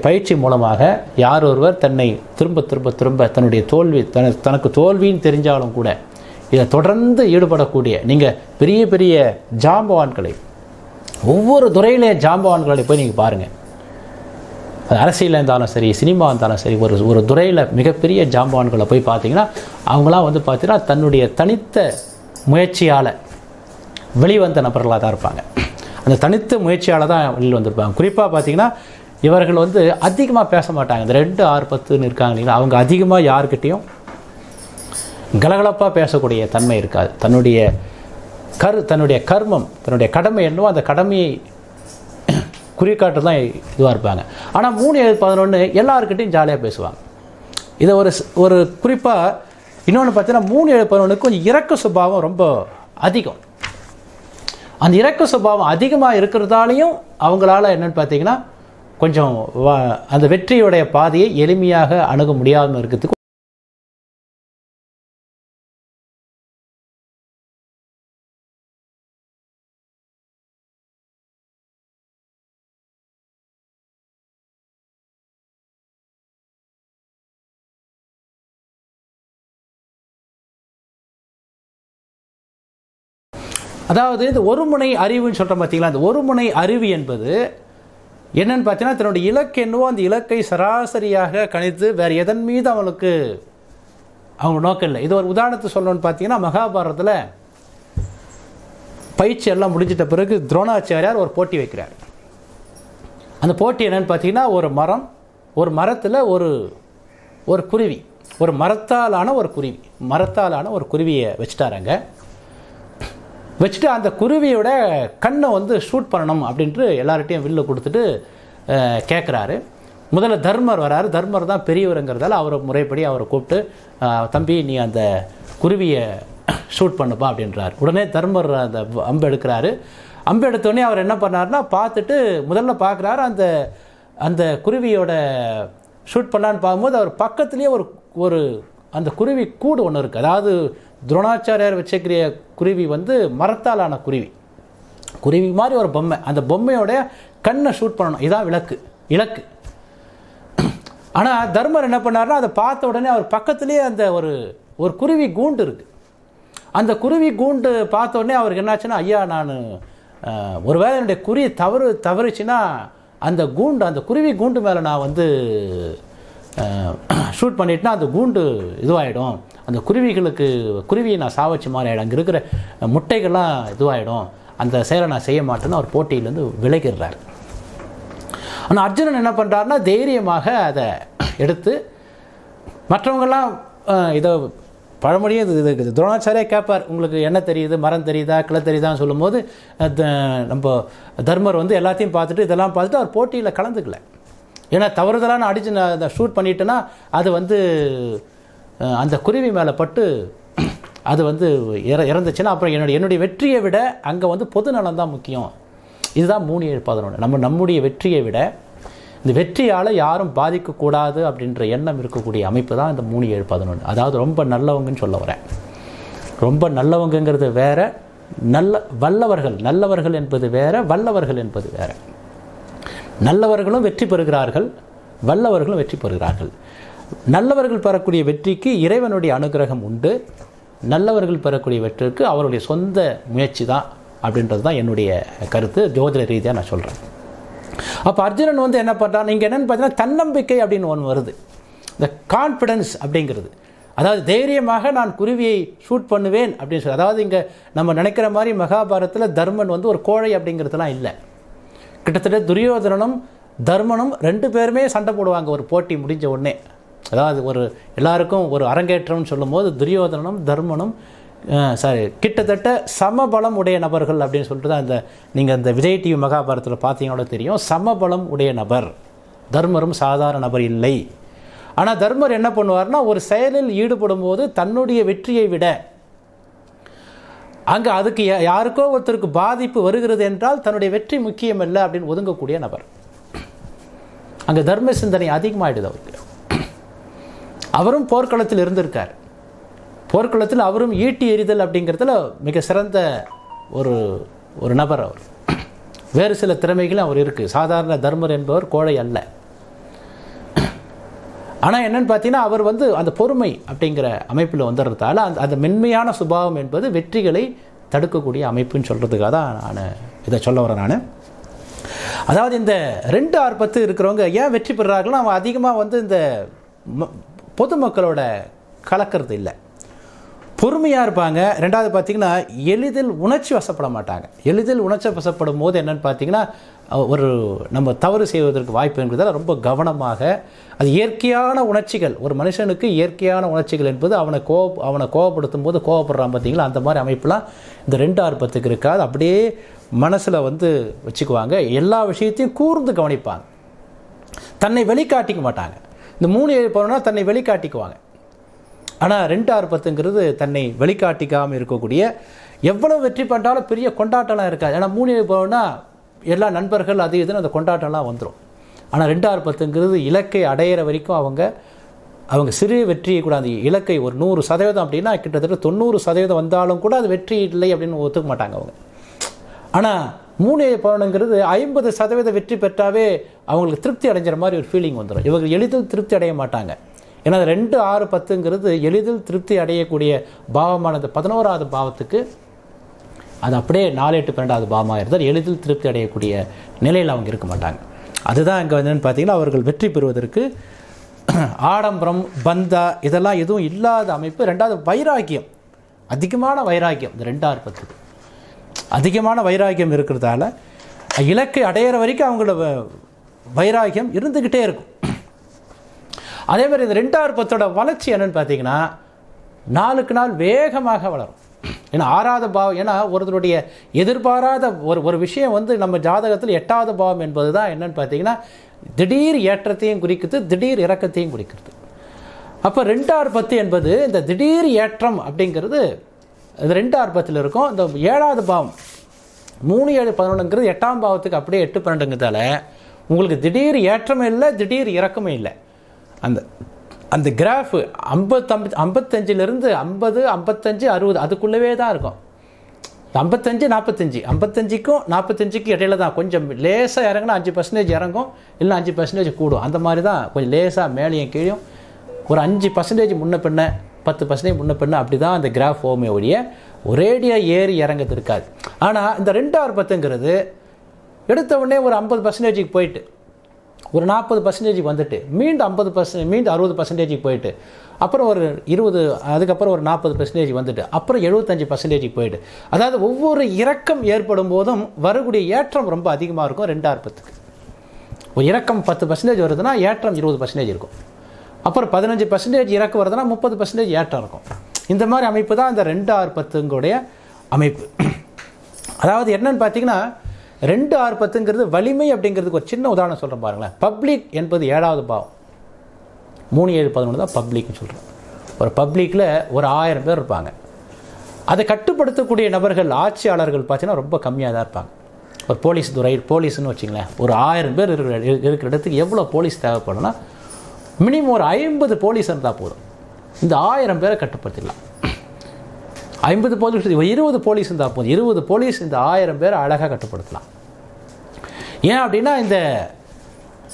பயிற்சி மூலமாக யார் ஒருவர் தன்னை திரும்ப திரும்ப திரும்ப தன்னுடைய தனக்கு தோல்வின்னு தெரிஞ்சாலும் கூட இதை தொடர்ந்து ஈடுபடக்கூடிய நீங்கள் பெரிய பெரிய ஜாம்பவான்களை, ஒவ்வொரு துறையிலே ஜாம்பவான்களை போய் நீங்கள் பாருங்கள். அது அரசியலாக இருந்தாலும் சரி, சினிமா இருந்தாலும் சரி, ஒரு துறையில் மிகப்பெரிய ஜாம்பவான்களை போய் பார்த்தீங்கன்னா அவங்களாம் வந்து பார்த்தீங்கன்னா தன்னுடைய தனித்த முயற்சியால் வெளிவந்த நபர்களாக தான் இருப்பாங்க. அந்த தனித்த முயற்சியால் தான் வெளியில் வந்திருப்பாங்க. குறிப்பாக பார்த்தீங்கன்னா இவர்கள் வந்து அதிகமாக பேச மாட்டாங்க. இந்த 2, 6, 10ன்னு இருக்காங்க இல்லைங்களா, அவங்க அதிகமாக யார்கிட்டையும் கலகலப்பாக பேசக்கூடிய தன்மை இருக்காது. தன்னுடைய கர்மம், தன்னுடைய கடமை என்னவோ அந்த கடமையை குறிக்காட்டு தான் இதுவாக இருப்பாங்க. ஆனால் 3, 7, 11 எல்லாருக்கிட்டையும் ஜாலியாக பேசுவாங்க. இதை ஒரு குறிப்பாக இன்னொன்று பார்த்தீங்கன்னா 3, 7, 11 கொஞ்சம் இரக்க சுபாவம் ரொம்ப அதிகம். அந்த இரக்க சுபாவம் அதிகமாக இருக்கிறதாலையும் அவங்களால என்னென்னு பார்த்தீங்கன்னா கொஞ்சம் அந்த வெற்றியுடைய பாதையை எளிமையாக அணுக முடியாமல் இருக்கிறதுக்கு அதாவது இந்த ஒருமுனை அறிவுன்னு சொல்கிறோம் பார்த்தீங்களா, அந்த ஒருமுனை அறிவு என்பது என்னன்னு பார்த்தீங்கன்னா தன்னுடைய இலக்கு என்னவோ அந்த இலக்கை சராசரியாக கணித்து வேறு எதன் மீது அவங்களுக்கு அவங்க நோக்கம் இல்லை. இது ஒரு உதாரணத்தை சொல்லணும்னு பார்த்தீங்கன்னா மகாபாரதத்தில் பயிற்சி எல்லாம் முடிஞ்சிட்ட பிறகு துரோணாச்சாரியார் ஒரு போட்டி வைக்கிறார். அந்த போட்டி என்னன்னு பார்த்தீங்கன்னா ஒரு மரத்தில் ஒரு குருவி, ஒரு மரத்தாலான ஒரு குருவியை வச்சுட்டாராங்க. வச்சுட்டு அந்த குருவியோட கண்ணை வந்து ஷூட் பண்ணணும் அப்படின்ட்டு எல்லார்கிட்டையும் வில்லு கொடுத்துட்டு கேட்குறாரு. முதல்ல தர்மர் வராரு. தர்மர் தான் பெரியவருங்கிறதால அவரை முறைப்படி அவரை கூப்பிட்டு, தம்பி நீ அந்த குருவியை ஷூட் பண்ணுப்பா அப்படின்றார். உடனே தர்மர் அந்த அம்பு எடுக்கிறாரு. அம்பு எடுத்தோடனே அவர் என்ன பண்ணாருன்னா பார்த்துட்டு முதல்ல பார்க்குறாரு. அந்த குருவியோட ஷூட் பண்ணலான்னு பார்க்கும்போது அவர் பக்கத்துலேயே ஒரு அந்த குருவி கூடு ஒன்று இருக்குது. அதாவது துரோணாச்சாரியார் வச்சுக்கிற குருவி வந்து மரத்தாலான குருவி மாதிரி ஒரு பொம்மை. அந்த பொம்மையோட கண்ணை ஷூட் பண்ணணும், இதான் இலக்கு. ஆனால் தர்மர் என்ன பண்ணார்னா அதை பார்த்த உடனே அவர் பக்கத்துலேயே அந்த ஒரு குருவி கூண்டு இருக்குது. அந்த குருவி கூண்டு பார்த்த உடனே அவருக்கு என்னாச்சுன்னா, ஐயா நான் ஒருவேளை என்னுடைய குறி தவறுச்சுன்னா அந்த குருவி கூண்டு மேலே நான் வந்து ஷூட் பண்ணிட்டுனா அந்த கூண்டு இதுவாகிடும், அந்த குருவியை நான் சாவச்சு மாதிரி ஆகிடும், அங்கே இருக்கிற முட்டைகள்லாம் இதுவாகிடும், அந்த செயலை நான் செய்ய மாட்டேன்னு அவர் போட்டியிலேருந்து விலகிடுறார். ஆனால் அர்ஜுனன் என்ன பண்ணுறாருன்னா தைரியமாக அதை எடுத்து மற்றவங்கெல்லாம் இதை பழமொழியே இது துரோணாச்சாரியா கேட்பார், உங்களுக்கு என்ன தெரியுது, மரம் தெரியுதா, கிளை தெரியுதான்னு சொல்லும்போது நம்ம தர்மர் வந்து எல்லாத்தையும் பார்த்துட்டு இதெல்லாம் பார்த்துட்டு அவர் போட்டியில் கலந்துக்கல. ஏன்னா தவறுதலான அடித்து நான் அதை ஷூட் பண்ணிட்டேன்னா அது வந்து அந்த குருவி மேலே பட்டு அது வந்து இறந்துச்சுன்னா அப்புறம் என்னுடைய வெற்றியை விட அங்கே வந்து பொது நலம் தான் முக்கியம். இதுதான் 3, 7, 11. நம்முடைய வெற்றியை விட இந்த வெற்றியால் யாரும் பாதிக்கக்கூடாது அப்படின்ற எண்ணம் இருக்கக்கூடிய அமைப்பு தான் இந்த 3, 7, 11. அதாவது ரொம்ப நல்லவங்கன்னு சொல்ல வரேன். ரொம்ப நல்லவங்கிறது வேற, நல்லவர்கள் என்பது வேற, வல்லவர்கள் என்பது வேற. நல்லவர்களும் வெற்றி பெறுகிறார்கள், வல்லவர்களும் வெற்றி பெறுகிறார்கள். நல்லவர்கள் பெறக்கூடிய வெற்றிக்கு இறைவனுடைய அனுகிரகம் உண்டு, நல்லவர்கள் பெறக்கூடிய வெற்றிக்கு அவருடைய சொந்த முயற்சி தான் அப்படின்றது தான் என்னுடைய கருத்து. ஜோதிட ரீதியாக நான் சொல்கிறேன். அப்போ அர்ஜுனன் வந்து என்ன பண்ணுறான், இங்கே என்னென்னு பார்த்தீங்கன்னா தன்னம்பிக்கை அப்படின்னு ஒன்று வருது, இந்த கான்ஃபிடென்ஸ் அப்படிங்கிறது. அதாவது தைரியமாக நான் குருவியை ஷூட் பண்ணுவேன் அப்படின்னு சொல்லி. அதாவது இங்கே நம்ம நினைக்கிற மாதிரி மகாபாரதத்தில் தர்மன் வந்து ஒரு கோழை அப்படிங்கிறதுலாம் இல்லை. கிட்டத்தட்ட துரியோதனனும் தர்மனும் 2 பேருமே சண்டை போடுவாங்க ஒரு போட்டி முடிஞ்ச உடனே. அதாவது எல்லாருக்கும் ஒரு அரங்கேற்றம்னு சொல்லும்போது துரியோதனனும் தர்மனும் கிட்டத்தட்ட சமபலம் உடைய நபர்கள் அப்படின்னு சொல்லிட்டு தான் நீங்கள் இந்த விஜய் டிவி மகாபாரதத்தில் பார்த்தீங்களோட தெரியும். சமபலம் உடைய நபர் தர்மரும் சாதாரண நபர் இல்லை. ஆனால் தர்மர் என்ன பண்ணுவார்னா ஒரு செயலில் ஈடுபடும் போது தன்னுடைய வெற்றியை விட அங்கே அதுக்கு யாருக்கோ ஒருத்தருக்கு பாதிப்பு வருகிறது என்றால் தன்னுடைய வெற்றி முக்கியம் இல்லை அப்படின்னு ஒதுங்கக்கூடிய நபர். அங்கே தர்ம சிந்தனை அதிகமாகிடுது அவருக்கு. அவரும் போர்க்களத்தில் இருந்திருக்கார். போர்க்களத்தில் அவரும் ஈட்டி எறிதல் அப்படிங்கிறதுல மிக சிறந்த ஒரு நபர் அவர். வேறு சில திறமைகளும் அவர் இருக்குது. சாதாரண தர்மர் என்பவர் கோழை அல்ல. ஆனால் என்னென்னு பார்த்தீங்கன்னா அவர் வந்து அந்த பொறுமை அப்படிங்கிற அமைப்பில் வந்துடுறதால அந்த மென்மையான சுபாவம் என்பது வெற்றிகளை தடுக்கக்கூடிய அமைப்புன்னு சொல்கிறதுக்காக தான் நான் இதை சொல்ல வரேன். நான் அதாவது இந்த 2, 6, 10 இருக்கிறவங்க ஏன் வெற்றி பெறுறார்கள்னா அவன் அதிகமாக வந்து இந்த பொதுமக்களோட கலக்கிறது இல்லை. பொறுமையாக இருப்பாங்க. ரெண்டாவது பார்த்திங்கன்னா எளிதில் உணர்ச்சி வசப்பட மாட்டாங்க. எளிதில் உணர்ச்சி வசப்படும் போது என்னென்னு பார்த்திங்கன்னா ஒரு நம்ம தவறு செய்வதற்கு வாய்ப்பு என்பதால் ரொம்ப கவனமாக, அது இயற்கையான உணர்ச்சிகள், ஒரு மனுஷனுக்கு இயற்கையான உணர்ச்சிகள் என்பது அவனை கோபப்படுத்தும் போது கோவப்படுறான் பார்த்திங்களா, அந்த மாதிரி அமைப்புலாம் இந்த 2, 6, 10க்கு இருக்காது. அப்படியே மனசில் வந்து வச்சுக்குவாங்க. எல்லா விஷயத்தையும் கூர்ந்து கவனிப்பாங்க. தன்னை வெளிக்காட்டிக்க மாட்டாங்க. இந்த 3, 7 போனோம்னா தன்னை வெளிக்காட்டிக்குவாங்க. ஆனால் 2, 6, 10ங்கிறது தன்னை வெளிக்காட்டிக்காமல் இருக்கக்கூடிய, எவ்வளோ வெற்றி பண்ணாலும் பெரிய கொண்டாட்டம்லாம் இருக்காது. ஏன்னா 3, 7 போனோம்னா எல்லா நண்பர்கள் அது இதுன்னு அந்த கொண்டாட்டம்லாம் வந்துடும். ஆனால் 2, 6, 10ங்கிறது இலக்கை அடையிற வரைக்கும் அவங்க சிறிய வெற்றியை கூட, அந்த இலக்கை ஒரு 100% அப்படின்னா கிட்டத்தட்ட 90% வந்தாலும் கூட அது வெற்றி இல்லை அப்படின்னு ஒத்துக்க மாட்டாங்க அவங்க. ஆனால் 3, 7 பவனுங்கிறது 50% வெற்றி பெற்றாவே அவங்களுக்கு திருப்தி அடைஞ்சிற மாதிரி ஒரு ஃபீலிங் வந்துடும். இவங்க எளிதில் திருப்தி அடைய மாட்டாங்க. ஏன்னா 2, 6, 10ங்கிறது எளிதில் திருப்தி அடையக்கூடிய பாவமானது 11வது பாவத்துக்கு அது அப்படியே 4, 8, 12வது பாவமாக இருந்தால் எளிதில் திருப்தி அடையக்கூடிய நிலையில் அவங்க இருக்க மாட்டாங்க. அதுதான் இங்கே என்னென்னு பார்த்தீங்கன்னா, அவர்கள் வெற்றி பெறுவதற்கு ஆடம்பரம், பந்தா இதெல்லாம் எதுவும் இல்லாத அமைப்பு. ரெண்டாவது வைராக்கியம், அதிகமான வைராக்கியம். இந்த 2, 6, 10க்கு அதிகமான வைராக்கியம் இருக்கிறதால இலக்கை அடையிற வரைக்கும் அவங்களோட வைராக்கியம் இருந்துக்கிட்டே இருக்கும். அதே மாதிரி இந்த 2, 6, 10ஓட வளர்ச்சி என்னென்னு பார்த்தீங்கன்னா நாளுக்கு நாள் வேகமாக வளரும். ஏன்னா 6வது பாவம், ஏன்னா ஒருத்தருடைய எதிர்பாராத ஒரு விஷயம் வந்து நம்ம ஜாதகத்தில் 8வது பாவம் என்பது தான் என்னென்னு பார்த்தீங்கன்னா திடீர் ஏற்றத்தையும் குறிக்கிறது, திடீர் இறக்கத்தையும் குறிக்கிறது. அப்போ 2, 6, 10 என்பது இந்த திடீர் ஏற்றம் அப்படிங்கிறது இது 2, 6, 10 இருக்கும். இந்த 7வது பாவம் 3, 7, 11ங்கிறது 8ஆம் பாவத்துக்கு அப்படியே 8, 12ங்கிறதால உங்களுக்கு திடீர் ஏற்றமே இல்லை, திடீர் இறக்கமே இல்லை. அந்த கிராஃபு 55லேருந்து 50, 55, 60 அதுக்குள்ளவே தான் இருக்கும். 55, 45, 55க்கும் 45க்கும் இடையில தான் கொஞ்சம் லேசாக இறங்கினா 5% இறங்கும், இல்லை 5% கூடும். அந்த மாதிரி தான் கொஞ்சம் லேசாக மேலேயும் கீழும் ஒரு 5% முன்ன பின்ன, 10% முன்ன பின்ன அப்படி தான் அந்த கிராஃப் ஓமே ஒழிய ஒரேடியாக ஏறி இறங்கிறது இருக்காது. ஆனால் இந்த 2, 6, 10ங்கிறது எடுத்த உடனே ஒரு 50% போயிட்டு ஒரு 40% வந்துட்டு மீண்டும் 50%, மீண்டும் 60% போயிட்டு அப்புறம் ஒரு 20, அதுக்கப்புறம் ஒரு 40% வந்துட்டு அப்புறம் 75% போயிட்டு, அதாவது ஒவ்வொரு இறக்கம் ஏற்படும் போதும் வரக்கூடிய ஏற்றம் ரொம்ப அதிகமாக இருக்கும். 2, 6, 10க்கு ஒரு இறக்கம் 10% வருதுன்னா ஏற்றம் 20% இருக்கும். அப்புறம் 15% இறக்கம் வருதுன்னா 30% ஏற்றம் இருக்கும். இந்த மாதிரி அமைப்பு தான் இந்த 2, 6, 10ங்களுடைய அமைப்பு. அதாவது என்னன்னு பார்த்தீங்கன்னா 2, 6, 10ங்கிறது வலிமை அப்படிங்கிறதுக்கு ஒரு சின்ன உதாரணம் சொல்கிறேன் பாருங்களேன். பப்ளிக் என்பது 7வது பாவம், 3, 7, 11 தான் பப்ளிக்னு சொல்கிறோம். ஒரு பப்ளிக்கில் ஒரு 1000 பேர் இருப்பாங்க. அதை கட்டுப்படுத்தக்கூடிய நபர்கள், ஆட்சியாளர்கள் பார்த்தீங்கன்னா ரொம்ப கம்மியாக தான் இருப்பாங்க. ஒரு போலீஸ்னு வச்சிங்களேன், ஒரு 1000 பேர் இருக்கிற இடத்துக்கு எவ்வளோ போலீஸ் தேவைப்படும்னா மினிமம் ஒரு 50 போலீஸ் இருந்தால் போதும். இந்த 1000 பேரை கட்டுப்படுத்திடலாம். 50 போலீஸ், 20 போலீஸ் இருந்தால் போதும். 20 போலீஸ் இந்த 1000 பேரை அழகாக கட்டுப்படுத்தலாம். ஏன் அப்படின்னா இந்த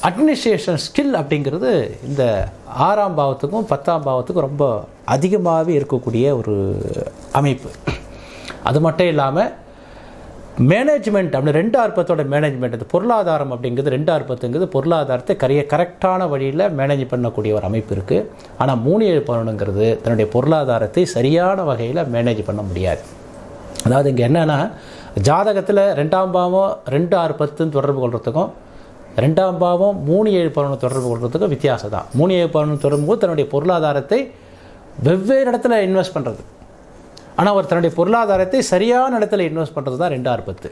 அட்மினிஸ்ட்ரேஷன் ஸ்கில் அப்படிங்கிறது இந்த 6ஆம் பாவத்துக்கும் 10ஆம் பாவத்துக்கும் ரொம்ப அதிகமாகவே இருக்கக்கூடிய ஒரு அமைப்பு. அது மட்டும் இல்லாமல் மேனேஜ்மெண்ட் அப்படி 2, 6, 10ஓட மேனேஜ்மெண்ட், இந்த பொருளாதாரம் அப்படிங்கிறது 2, 6, 10ங்கிறது பொருளாதாரத்தை கரெக்டான வழியில் மேனேஜ் பண்ணக்கூடிய ஒரு அமைப்பு இருக்குது. ஆனால் 3, 7, 11ங்கிறது தன்னுடைய பொருளாதாரத்தை சரியான வகையில் மேனேஜ் பண்ண முடியாது. அதாவது இங்கே என்னென்னா ஜாதகத்தில் 2ஆம் பாவம் 2, 6, 10 தொடர்பு கொள்றதுக்கும் 2ஆம் பாவம் 3, 7, 11 தொடர்பு கொள்றதுக்கும் வித்தியாசம் தான். 3, 7, 11 தொடர்பு தன்னுடைய பொருளாதாரத்தை வெவ்வேறு இடத்துல இன்வெஸ்ட் பண்ணுறது. ஆனால் அவர் தன்னுடைய பொருளாதாரத்தை சரியான இடத்துல இன்வெஸ்ட் பண்ணுறது தான் 2, 6, 10.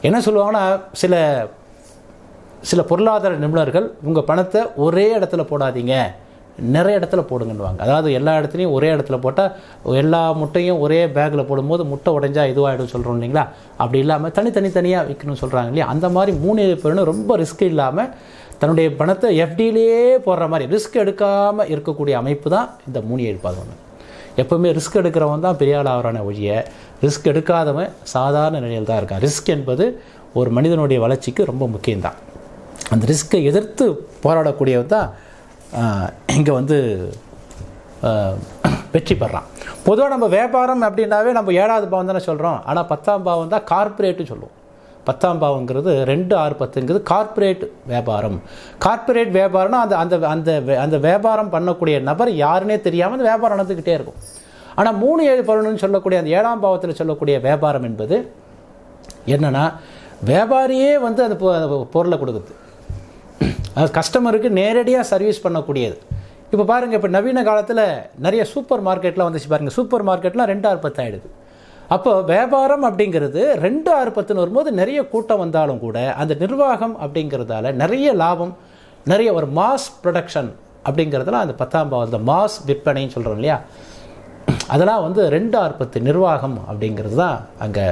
என்ன சொல்லுவாங்கன்னா சில பொருளாதார நிபுணர்கள் உங்கள் பணத்தை ஒரே இடத்துல போடாதீங்க, நிறைய இடத்துல போடுங்கன்னுவாங்க. அதாவது எல்லா இடத்துலையும் ஒரே இடத்துல போட்டால் எல்லா முட்டையும் ஒரே பேக்கில் போடும்போது முட்டை உடைஞ்சா இதுவாகிடும் சொல்கிறோம் இல்லைங்களா? அப்படி இல்லாமல் தனித்தனியாக விற்கணும்னு சொல்கிறாங்க இல்லையா? அந்த மாதிரி 3, 7 பேரும் ரொம்ப ரிஸ்க் இல்லாமல் தன்னுடைய பணத்தை எஃப்டியிலே போடுற மாதிரி ரிஸ்க் எடுக்காமல் இருக்கக்கூடிய அமைப்பு தான் இந்த 3, 7, 11. எப்போவுமே ரிஸ்க் எடுக்கிறவன் தான் பெரிய ஆள் ஆகிறான ஒழிய ரிஸ்க் எடுக்காதவன் சாதாரண நிலையில் தான் இருக்கான். ரிஸ்க் என்பது ஒரு மனிதனுடைய வளர்ச்சிக்கு ரொம்ப முக்கியம்தான். அந்த ரிஸ்க்கை எதிர்த்து போராடக்கூடியவன் தான் இங்கே வெற்றி பெறான். பொதுவாக நம்ம வியாபாரம் அப்படின்னாவே நம்ம 7வது பாவம் தானே சொல்கிறோம். ஆனால் 10ஆம் பாவம் தான் கார்ப்பரேட்டு சொல்லுவோம். 10ஆம் பாவங்கிறது 2, 6, 10ங்கிறது கார்ப்பரேட் வியாபாரம். கார்ப்பரேட் வியாபாரம்னா அந்த அந்த அந்த அந்த வியாபாரம் பண்ணக்கூடிய நபர் யாருன்னே தெரியாமல் அந்த வியாபாரம் நடந்துக்கிட்டே இருக்கும். ஆனால் 3 7 11 சொல்லக்கூடிய அந்த 7ஆம் பாவத்தில் சொல்லக்கூடிய வியாபாரம் என்பது என்னென்னா, வியாபாரியே வந்து அந்த பொருளை கொடுக்குது, அது கஸ்டமருக்கு நேரடியாக சர்வீஸ் பண்ணக்கூடியது. இப்போ பாருங்கள், இப்போ நவீன காலத்தில் நிறைய சூப்பர் மார்க்கெட்லாம் வந்துச்சு பாருங்கள். சூப்பர் மார்க்கெட்லாம் 2 6 10 ஆகிடுது. அப்போ வியாபாரம் அப்படிங்கிறது 2 6 10 வரும்போது நிறைய கூட்டம் வந்தாலும் கூட அந்த நிர்வாகம் அப்படிங்கிறதால நிறைய லாபம், நிறைய ஒரு மாஸ் ப்ரொடக்ஷன் அப்படிங்கிறதுலாம் அந்த 10ஆம் பாவத்தில் மாஸ் விற்பனைன்னு சொல்கிறோம் இல்லையா, அதெல்லாம் வந்து 2 6 10 நிர்வாகம் அப்படிங்கிறது தான் அங்கே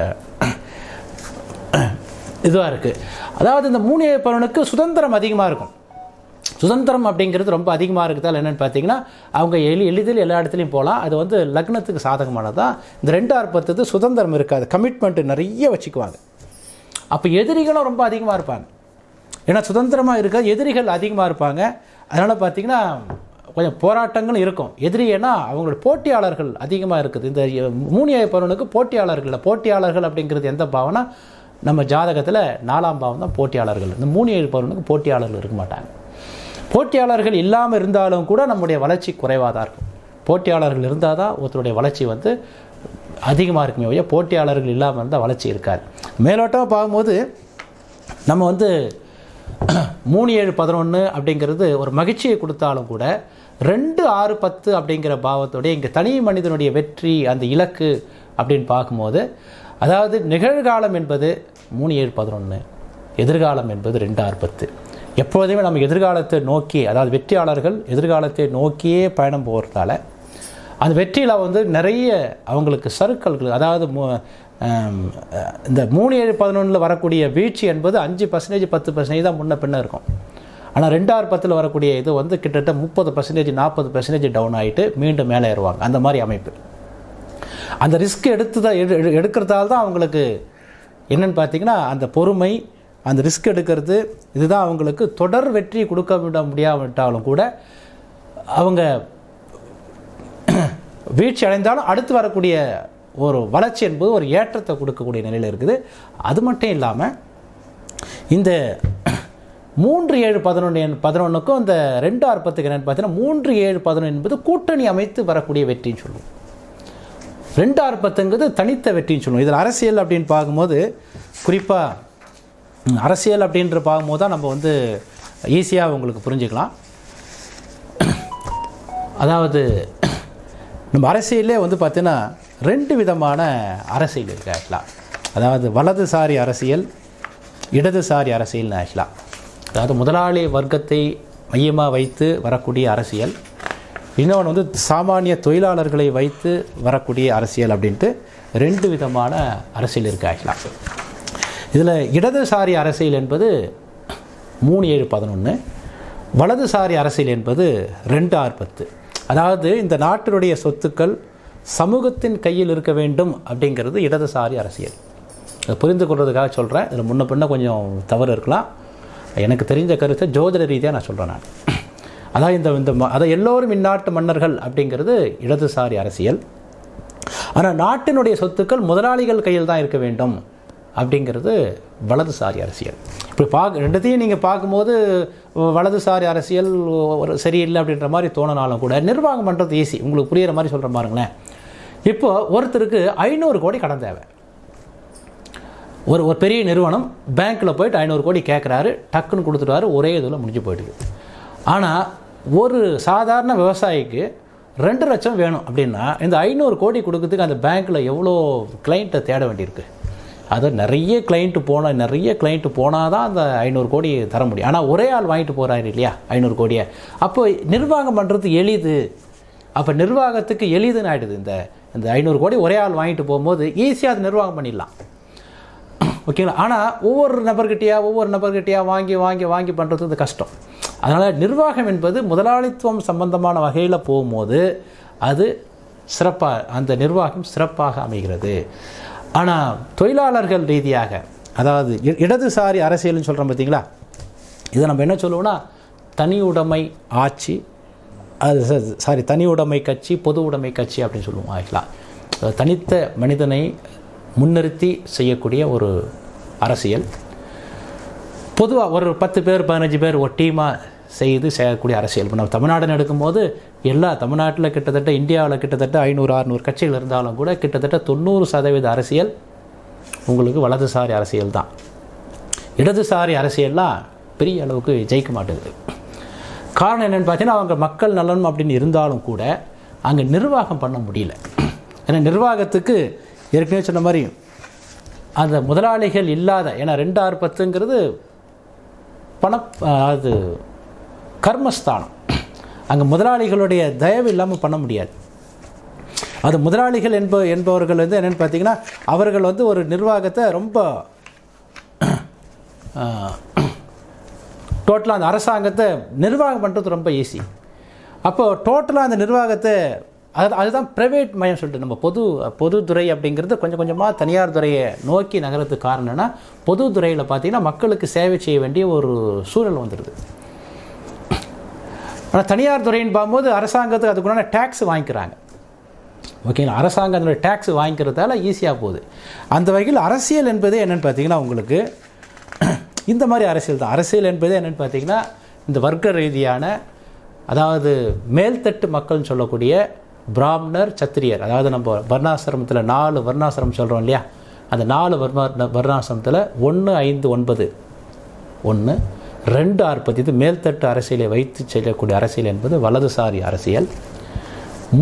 இதுவாக இருக்குது. அதாவது இந்த 3 7 11க்கு சுதந்திரம் அதிகமாக இருக்கும். சுதந்திரம் அப்படிங்கிறது ரொம்ப அதிகமாக இருக்குதால் என்னென்னு பார்த்தீங்கன்னா, அவங்க எளிதில் எல்லா இடத்துலையும் போகலாம். அது வந்து லக்னத்துக்கு சாதகமானது தான். இந்த 2 6 10 சுதந்திரம் இருக்காது, கமிட்மெண்ட்டு நிறைய வச்சுக்குவாங்க. அப்போ எதிரிகளும் ரொம்ப அதிகமாக இருப்பாங்க. ஏன்னா சுதந்திரமாக இருக்க எதிரிகள் அதிகமாக இருப்பாங்க. அதனால் பார்த்திங்கன்னா கொஞ்சம் போராட்டங்களும் இருக்கும். எதிரி ஏன்னா அவங்களோட போட்டியாளர்கள் அதிகமாக இருக்குது. இந்த 3 7 11க்கு போட்டியாளர்கள் அப்படிங்கிறது எந்த பாவம்னா, நம்ம ஜாதகத்தில் 4ஆம் பாவம் தான் போட்டியாளர்கள். இந்த 3 7 11க்கு போட்டியாளர்கள் இருக்க மாட்டாங்க. போட்டியாளர்கள் இல்லாமல் இருந்தாலும் கூட நம்முடைய வளர்ச்சி குறைவாக தான் இருக்கும். போட்டியாளர்கள் இருந்தால் தான் ஒருத்தருடைய வளர்ச்சி வந்து அதிகமாக இருக்குமே ஒழிய போட்டியாளர்கள் இல்லாமல் இருந்தால் வளர்ச்சி இருக்காது. மேலோட்டமாக பார்க்கும்போது நம்ம வந்து 3 7 11 அப்படிங்கிறது ஒரு மகிழ்ச்சியை கொடுத்தாலும் கூட 2 6 10 அப்படிங்கிற பாவத்தோடைய இங்கே தனி மனிதனுடைய வெற்றி அந்த இலக்கு அப்படின்னு பார்க்கும்போது, அதாவது நிகழ்காலம் என்பது 3 7 11, எதிர்காலம் என்பது 2 6 10. எப்போதுமே நம்ம எதிர்காலத்தை நோக்கி, அதாவது வெற்றியாளர்கள் எதிர்காலத்தை நோக்கியே பயணம் போகிறதால அந்த வெற்றியில் வந்து நிறைய அவங்களுக்கு சறுக்கல்கள், அதாவது இந்த 3 7 11 வரக்கூடிய வீழ்ச்சி என்பது 5% 10% தான் முன்ன பின்ன இருக்கும். ஆனால் 2 6 10 வரக்கூடிய இது வந்து கிட்டத்தட்ட 30% 40% டவுன் ஆகிட்டு மீண்டும் மேலே ஏறுவாங்க. அந்த மாதிரி அமைப்பு. அந்த ரிஸ்க் எடுக்கிறதால தான் அவங்களுக்கு என்னென்னு பார்த்தீங்கன்னா, அந்த பொறுமை, அந்த ரிஸ்க் எடுக்கிறது, இதுதான் அவங்களுக்கு தொடர் வெற்றி கொடுக்க முடியாவிட்டாலும் கூட அவங்க வீழ்ச்சி அடைந்தாலும் அடுத்து வரக்கூடிய ஒரு வளர்ச்சி என்பது ஒரு ஏற்றத்தை கொடுக்கக்கூடிய நிலையில் இருக்குது. அது மட்டும் இல்லாமல் இந்த 3 7 11க்கும் இந்த 2 6 10க்கு என்னென்னு பார்த்தீங்கன்னா, 3 7 11 என்பது கூட்டணி அமைத்து வரக்கூடிய வெற்றின்னு சொல்லுவோம். 2 6 10ங்கிறது தனித்த வெற்றின்னு சொல்லுவோம். இதில் அரசியல் அப்படின்னு பார்க்கும்போது, குறிப்பாக அரசியல் அப்படின்ற பார்க்கும்போது தான் நம்ம வந்து ஈஸியாக உங்களுக்கு புரிஞ்சுக்கலாம். அதாவது நம்ம அரசியலே வந்து பார்த்தீங்கன்னா 2 விதமான அரசியல் இருக்குது ஆக்சுவலாக. அதாவது வலதுசாரி அரசியல், இடதுசாரி அரசியல்னு ஆக்சுவலாக. அதாவது முதலாளி வர்க்கத்தை மையமாக வைத்து வரக்கூடிய அரசியல், இன்னொன்று வந்து சாமானிய தொழிலாளர்களை வைத்து வரக்கூடிய அரசியல் அப்படின்ட்டு 2 விதமான அரசியல் இருக்குது ஆக்சுவலாக. இதில் இடதுசாரி அரசியல் என்பது 3 7 11, வலதுசாரி அரசியல் என்பது 2 6 10. அதாவது இந்த நாட்டினுடைய சொத்துக்கள் சமூகத்தின் கையில் இருக்க வேண்டும் அப்படிங்கிறது இடதுசாரி அரசியல். அதை புரிந்து கொள்வதுக்காக சொல்கிறேன். இதில் முன்ன பின்ன கொஞ்சம் தவறு இருக்கலாம். எனக்கு தெரிஞ்ச கருத்தை ஜோதிட ரீதியாக நான் சொல்கிறேன். நான் அதாவது அதை எல்லோரும் இந்நாட்டு மன்னர்கள் அப்படிங்கிறது இடதுசாரி அரசியல். ஆனால் நாட்டினுடைய சொத்துக்கள் முதலாளிகள் கையில் தான் இருக்க வேண்டும் அப்படிங்கிறது வலதுசாரி அரசியல். இப்படி ரெண்டுத்தையும் நீங்கள் பார்க்கும்போது வலதுசாரி அரசியல் ஒரு சரியில்லை அப்படின்ற மாதிரி தோணினாலும் கூட நிர்வாகம் பண்ணுறது ஈஸி. உங்களுக்கு புரிகிற மாதிரி சொல்கிற பாருங்களேன். இப்போது ஒருத்தருக்கு 500 கோடி கடன் தேவை. ஒரு பெரிய நிறுவனம் பேங்க்கில் போயிட்டு 500 கோடி கேட்குறாரு, டக்குன்னு கொடுத்துட்டாரு, ஒரே இதில் முடிஞ்சு போயிடுது. ஆனால் ஒரு சாதாரண விவசாயிக்கு 2 லட்சம் வேணும் அப்படின்னா இந்த 500 கோடி கொடுக்கறதுக்கு அந்த பேங்க்கில் எவ்வளோ கிளைண்ட்டை தேட வேண்டியிருக்கு. அது நிறைய கிளைண்ட்டு போனால் தான் அந்த 500 கோடி தர முடியும். ஆனால் ஒரே ஆள் வாங்கிட்டு போகிறாரு இல்லையா 500 கோடியை. அப்போ நிர்வாகம் பண்ணுறது எளிது. அப்போ நிர்வாகத்துக்கு எளிதுன்னு ஆகிடுது. இந்த 500 கோடி ஒரே ஆள் வாங்கிட்டு போகும்போது ஈஸியாக அது நிர்வாகம் பண்ணிடலாம். ஓகேங்களா. ஆனால் ஒவ்வொரு நபர்கிட்டையா வாங்கி பண்ணுறது இது கஷ்டம். அதனால் நிர்வாகம் என்பது முதலாளித்துவம் சம்பந்தமான வகையில் போகும்போது அது சிறப்பாக, அந்த நிர்வாகம் சிறப்பாக அமைகிறது. ஆனால் தொழிலாளர்கள் ரீதியாக, அதாவது இடதுசாரி அரசியல்னு சொல்கிறோம் பார்த்தீங்களா, இதை நம்ம என்ன சொல்லுவோம்னா தனி உடைமை ஆட்சி, தனி உடைமை கட்சி, பொது உடைமை கட்சி அப்படின்னு சொல்லுவோம். ஆக்சுவலாக தனித்த மனிதனை முன்னிறுத்தி செய்யக்கூடிய ஒரு அரசியல். பொதுவாக ஒரு 10 பேர் 15 பேர் ஒரு டீமாக செய்து செய்யக்கூடிய அரசியல். இப்போ நம்ம தமிழ்நாடுன்னு எடுக்கும்போது தமிழ்நாட்டில் கிட்டத்தட்ட இந்தியாவில் கிட்டத்தட்ட 500-600 கட்சிகள் இருந்தாலும் கூட கிட்டத்தட்ட 90% அரசியல் உங்களுக்கு வலதுசாரி அரசியல் தான். இடதுசாரி அரசியல்லாம் பெரிய அளவுக்கு ஜெயிக்க மாட்டேங்குது. காரணம் என்னென்னு பார்த்தீங்கன்னா, அவங்க மக்கள் நலன் அப்படின்னு இருந்தாலும் கூட அங்கே நிர்வாகம் பண்ண முடியல. ஏன்னா நிர்வாகத்துக்கு ஏற்கனவே சொன்ன மாதிரி அந்த முதலாளிகள் இல்லாத, ஏன்னா 2-6-10ங்கிறது அது கர்மஸ்தானம். அங்கே முதலாளிகளுடைய தயவு இல்லாமல் பண்ண முடியாது. அது முதலாளிகள் என்பவர்கள் வந்து என்னென்னு பார்த்தீங்கன்னா, அவர்கள் வந்து ஒரு நிர்வாகத்தை ரொம்ப டோட்டலாக அந்த அரசாங்கத்தை நிர்வாகம் பண்ணுறது ரொம்ப ஈஸி. அப்போது டோட்டலாக அந்த நிர்வாகத்தை அதுதான் ப்ரைவேட் மயம் சொல்லிட்டு நம்ம பொதுத்துறை அப்படிங்கிறது கொஞ்சம் கொஞ்சமாக தனியார் துறையை நோக்கி நகரத்துக்கு காரணம் என்னென்னா, பொதுத்துறையில் பார்த்திங்கன்னா மக்களுக்கு சேவை செய்ய வேண்டிய ஒரு சூழல் வந்துடுது. ஆனால் தனியார் துறைன்னு பார்க்கும்போது அரசாங்கத்துக்கு அதுக்குண்டான டேக்ஸ் வாங்கிக்கிறாங்க. ஓகேங்களா, அரசாங்கம் அதனுடைய டேக்ஸ் வாங்கிக்கிறதால ஈஸியாக போகுது. அந்த வகையில் அரசியல் என்பது என்னென்னு பார்த்தீங்கன்னா, உங்களுக்கு இந்த மாதிரி அரசியல் தான். அரசியல் என்பது என்னென்னு பார்த்தீங்கன்னா, இந்த வர்க்க ரீதியான, அதாவது மேல்தட்டு மக்கள்னு சொல்லக்கூடிய பிராமணர், சத்திரியர், அதாவது நம்ம வர்ணாசிரமத்தில் 4 வர்ணாசிரமம் சொல்கிறோம் இல்லையா, அந்த 4 வர்ணாசிரமத்தில் 1, 5, 9, 1, 2, 6, 10 இது மேல்தட்டு அரசியலை வைத்து செய்யக்கூடிய அரசியல் என்பது வலதுசாரி அரசியல்.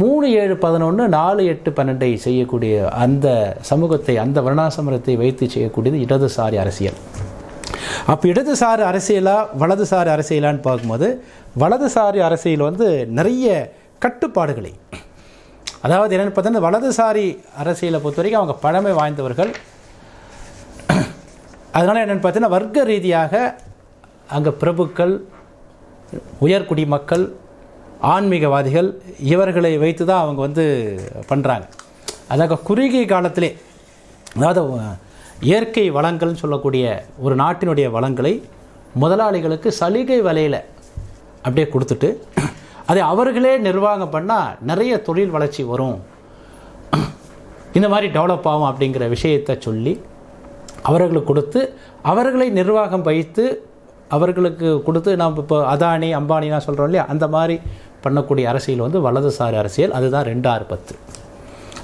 3, 7, 11, 4, 8, 12 செய்யக்கூடிய அந்த சமூகத்தை, அந்த வர்ணாசிரமத்தை வைத்து செய்யக்கூடியது இடதுசாரி அரசியல். அப்போ இடதுசாரி அரசியலா வலதுசாரி அரசியலான்னு பார்க்கும்போது, வலதுசாரி அரசியல் வந்து நிறைய கட்டுப்பாடுகளை, அதாவது என்னென்னு பார்த்தீங்கன்னா, வலதுசாரி அரசியலை பொறுத்த வரைக்கும் அவங்க பழமை வாய்ந்தவர்கள். அதனால் என்னென்னு பார்த்தீங்கன்னா, வர்க்க ரீதியாக அங்கே பிரபுக்கள், உயர்குடி மக்கள், ஆன்மீகவாதிகள் இவர்களை வைத்து தான் அவங்க வந்து பண்ணுறாங்க. அதாக குறுகிய காலத்திலே, அதாவது இயற்கை வளங்கள்னு சொல்லக்கூடிய ஒரு நாட்டினுடைய வளங்களை முதலாளிகளுக்கு சலுகை விலையில் அப்படியே கொடுத்துட்டு அதை அவர்களே நிர்வாகம் பண்ணால் நிறைய தொழில் வளர்ச்சி வரும், இந்த மாதிரி டெவலப் ஆகும் அப்படிங்கிற விஷயத்தை சொல்லி அவர்களுக்கு கொடுத்து, அவர்களை நிர்வாகம் வைத்து அவர்களுக்கு கொடுத்து, நாம் இப்போ அதானி அம்பானிலாம் சொல்கிறோம் இல்லையா, அந்த மாதிரி பண்ணக்கூடிய அரசியல் வந்து வலதுசாரி அரசியல். அதுதான் 2-6-10.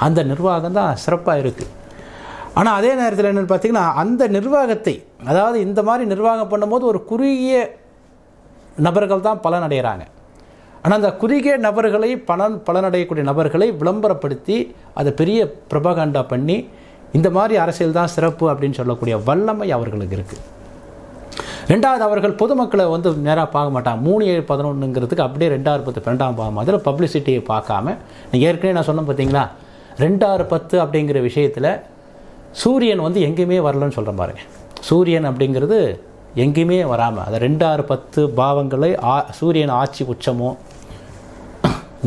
அந்த நிர்வாகம் தான் சிறப்பாக இருக்குது. ஆனால் அதே நேரத்தில் என்னென்னு பார்த்தீங்கன்னா, அந்த நிர்வாகத்தை, அதாவது இந்த மாதிரி நிர்வாகம் பண்ணும்போது ஒரு குறுகிய நபர்கள் தான் பலனடைகிறாங்க. ஆனால் அந்த குறுகிய நபர்களை பலனடையக்கூடிய நபர்களை விளம்பரப்படுத்தி அதை பெரிய ப்ரொபகண்டா பண்ணி இந்த மாதிரி அரசியல் தான் சிறப்பு அப்படின்னு சொல்லக்கூடிய வல்லமை அவர்களுக்கு இருக்குது. ரெண்டாவது, அவர்கள் பொதுமக்களை வந்து நேராக பார்க்க மாட்டாங்க. 3, 7, 11ங்கிறதுக்கு அப்படியே 2-6-10 12ஆம் பாவம் அதில் பப்ளிசிட்டியை பார்க்காம, ஏற்கனவே நான் சொன்னேன் பார்த்தீங்களா, 2-6-10 அப்படிங்கிற விஷயத்தில் சூரியன் வந்து எங்கேயுமே வரலன்னு சொல்கிறேன் பாருங்க. சூரியன் அப்படிங்கிறது எங்கேயுமே வராமல், அதை 2-6-10 பாவங்களை சூரியன் ஆட்சி உச்சமோ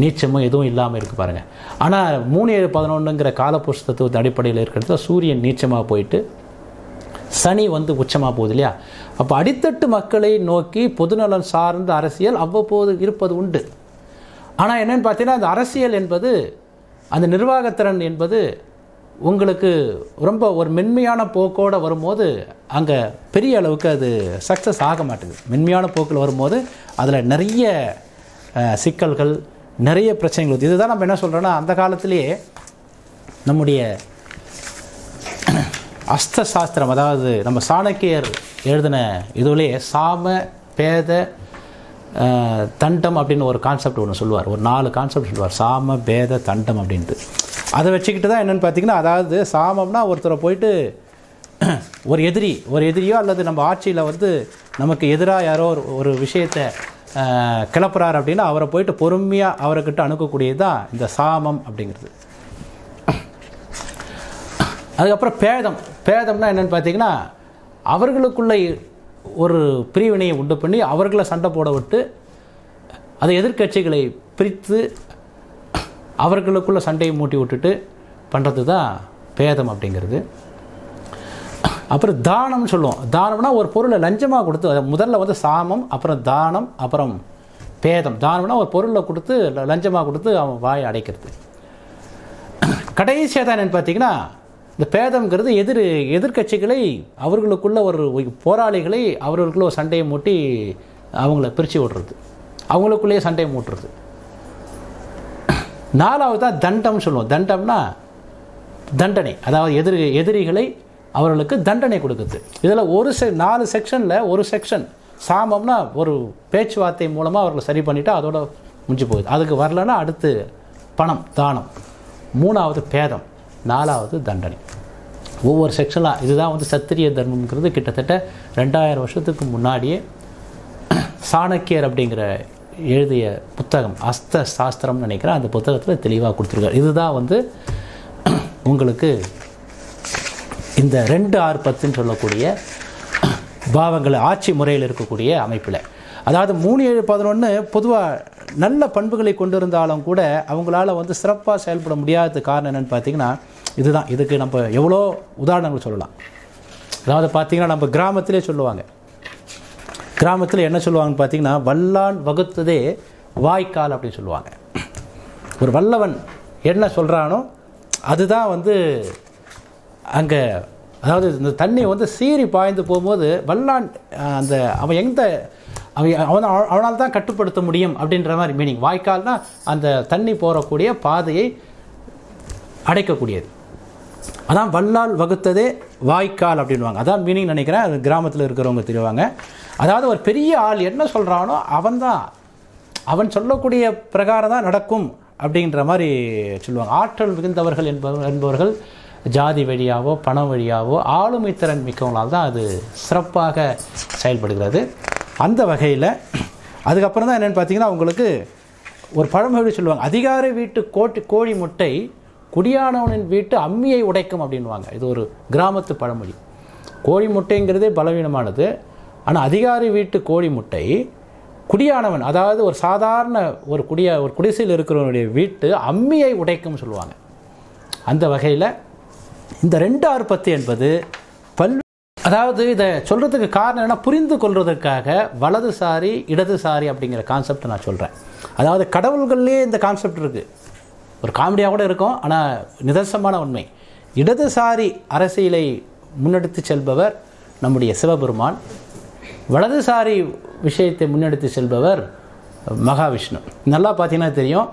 நீச்சமோ எதுவும் இல்லாமல் இருக்குது பாருங்கள். ஆனால் 3, 7, 11ங்கிற காலப்புருஷ தத்துவத்தின் அடிப்படையில் இருக்கிறது சூரியன் நீச்சமாக போயிட்டு சனி வந்து உச்சமாக போகுது இல்லையா. அப்போ அடித்தட்டு மக்களை நோக்கி பொதுநலன் சார்ந்த அரசியல் அவ்வப்போது இருப்பது உண்டு. ஆனால் என்னென்னு பார்த்தீங்கன்னா, அந்த அரசியல் என்பது, அந்த நிர்வாகத்திறன் என்பது உங்களுக்கு ரொம்ப ஒரு மென்மையான போக்கோடு வரும்போது அங்கே பெரிய அளவுக்கு அது சக்ஸஸ் ஆக மாட்டேங்குது. மென்மையான போக்கில் வரும்போது அதில் நிறைய சிக்கல்கள், நிறைய பிரச்சனைகள். இதுதான் நம்ம என்ன சொல்கிறோன்னா, அந்த காலத்திலேயே நம்முடைய அஸ்த சாஸ்திரம், அதாவது நம்ம சாணக்கியர் எழுதின இதுலேயே சாம பேத தண்டம் அப்படின்னு ஒரு கான்செப்ட் ஒன்று சொல்லுவார். ஒரு 4 கான்செப்ட் சொல்லுவார், சாம பேத தண்டம் அப்படின்ட்டு. அதை வச்சுக்கிட்டு தான் என்னென்னு பார்த்தீங்கன்னா, அதாவது சாமம்னா ஒருத்தரை போயிட்டு ஒரு எதிரியோ அல்லது நம்ம ஆட்சியில் வந்து நமக்கு எதிராக யாரோ ஒரு விஷயத்தை கிளப்புறார் அப்படின்னா அவரை போயிட்டு பொறுமையாக அவர்கிட்ட அணுகக்கூடியது தான் இந்த சாமம் அப்படிங்கிறது. அதுக்கப்புறம் பேதம்னா என்னென்னு பார்த்தீங்கன்னா, அவர்களுக்குள்ள ஒரு பிரிவினையை உண்டு பண்ணி அவர்களை சண்டை போட விட்டு அதை எதிர்க்கட்சிகளை பிரித்து அவர்களுக்குள்ள சண்டையை மூட்டி விட்டுட்டு பண்ணுறது தான் பேதம் அப்படிங்கிறது. அப்புறம் தானம்னு சொல்லுவோம். தானம்னா ஒரு பொருளை லஞ்சமாக கொடுத்து, முதல்ல வந்து சாமம், அப்புறம் தானம், அப்புறம் பேதம். தானம்னா ஒரு பொருளை கொடுத்து லஞ்சமாக கொடுத்து அவன் வாயை அடைக்கிறது. கடைசியாக தான் என்னென்னு பார்த்தீங்கன்னா, இந்த பேதம்ங்கிறது எதிர்க்கட்சிகளை அவர்களுக்குள்ள ஒரு போராளிகளை அவர்களுக்குள்ள ஒரு சண்டையை மூட்டி அவங்கள பிரித்து விடுறது, அவங்களுக்குள்ளேயே சண்டை மூட்டுறது. 4வது தான் தண்டம் சொல்லுவோம். தண்டம்னா தண்டனை, அதாவது எதிரிகளை அவர்களுக்கு தண்டனை கொடுக்குது. இதில் 4 செக்ஷனில் ஒரு செக்ஷன் சாமம்னா ஒரு பேச்சுவார்த்தை மூலமாக அவர்களை சரி பண்ணிவிட்டு அதோட முடிஞ்சு போகுது. அதுக்கு வரலன்னா அடுத்து பணம் தானம், 3வது பேதம், 4வது தண்டனை. ஒவ்வொரு செக்ஷனாக இதுதான் வந்து சத்திரிய தர்மம்ங்கிறது கிட்டத்தட்ட 2000 வருஷத்துக்கு முன்னாடியே சாணக்கியர் அப்படிங்கிற எழுதிய புத்தகம் அஸ்த சாஸ்திரம்னு நினைக்கிறேன், அந்த புத்தகத்தில் தெளிவாக கொடுத்துருக்காரு. இதுதான் வந்து உங்களுக்கு இந்த 2, 6, 10ன்னு சொல்லக்கூடிய பாவங்கள் ஆட்சி முறையில் இருக்கக்கூடிய அமைப்பில். அதாவது 3, 7, 11 பொதுவாக நல்ல பண்புகளை கொண்டிருந்தாலும் கூட அவங்களால வந்து சிறப்பாக செயல்பட முடியாத காரணம் என்னென்னு பார்த்தீங்கன்னா இதுதான். இதுக்கு நம்ம எவ்வளோ உதாரணங்கள் சொல்லலாம். அதாவது பார்த்திங்கன்னா நம்ம கிராமத்திலே சொல்லுவாங்க, கிராமத்தில் என்ன சொல்லுவாங்கன்னு பார்த்தீங்கன்னா வல்லான் வகுத்ததே வாய்க்கால் அப்படின்னு சொல்லுவாங்க. ஒரு வல்லவன் என்ன சொல்கிறானோ அதுதான் வந்து அங்கே, அதாவது இந்த தண்ணி வந்து சீறி பாய்ந்து போகும்போது வல்லான் அந்த அவனால் தான் கட்டுப்படுத்த முடியும் அப்படின்ற மாதிரி மீனிங். வாய்க்கால்னா அந்த தண்ணி போகக்கூடிய பாதையை அடைக்கக்கூடியது. அதான் வல்லால் வகுத்ததே வாய்க்கால் அப்படின்வாங்க. அதான் மீனிங் நினைக்கிறேன், அது கிராமத்தில் இருக்கிறவங்க தெரிவாங்க. அதாவது ஒரு பெரிய ஆள் என்ன சொல்கிறானோ அவன் சொல்லக்கூடிய பிரகாரம் தான் நடக்கும் அப்படின்ற மாதிரி சொல்லுவாங்க. ஆற்றல் மிகுந்தவர்கள் என்பவர்கள் ஜாதி வழியாவோ பணம் வழியாவோ ஆளுமை திறன் மிக்கவங்களால் தான் அது சிறப்பாக செயல்படுகிறது. அந்த வகையில் அதுக்கப்புறம் தான் என்னென்னு பார்த்தீங்கன்னா உங்களுக்கு ஒரு பழமொழி சொல்லுவாங்க, அதிகாரி வீட்டு கோழி முட்டை குடியானவனின் வீட்டு அம்மியை உடைக்கும் அப்படின்வாங்க. இது ஒரு கிராமத்து பழமொழி. கோழி முட்டைங்கிறதே பலவீனமானது, ஆனால் அதிகாரி வீட்டு கோழி முட்டை குடியானவன், அதாவது ஒரு சாதாரண ஒரு குடிசையில் இருக்கிறவனுடைய வீட்டு அம்மியை உடைக்கும் சொல்லுவாங்க. அந்த வகையில் இந்த 2, 6, 10 என்பது அதாவது இதை சொல்கிறதுக்கு காரணம் என்ன, புரிந்து கொள்வதற்காக வலதுசாரி இடதுசாரி அப்படிங்கிற கான்செப்ட் நான் சொல்கிறேன். அதாவது கடவுள்கள்லேயே இந்த கான்செப்ட் இருக்குது, ஒரு காமெடியாக கூட இருக்கும், ஆனால் நிதர்சனமான உண்மை. இடதுசாரி அரசியலை முன்னெடுத்து செல்பவர் நம்முடைய சிவபெருமான், வலதுசாரி விஷயத்தை முன்னெடுத்து செல்பவர் மகாவிஷ்ணு. நல்லா பார்த்தீங்கன்னா தெரியும்,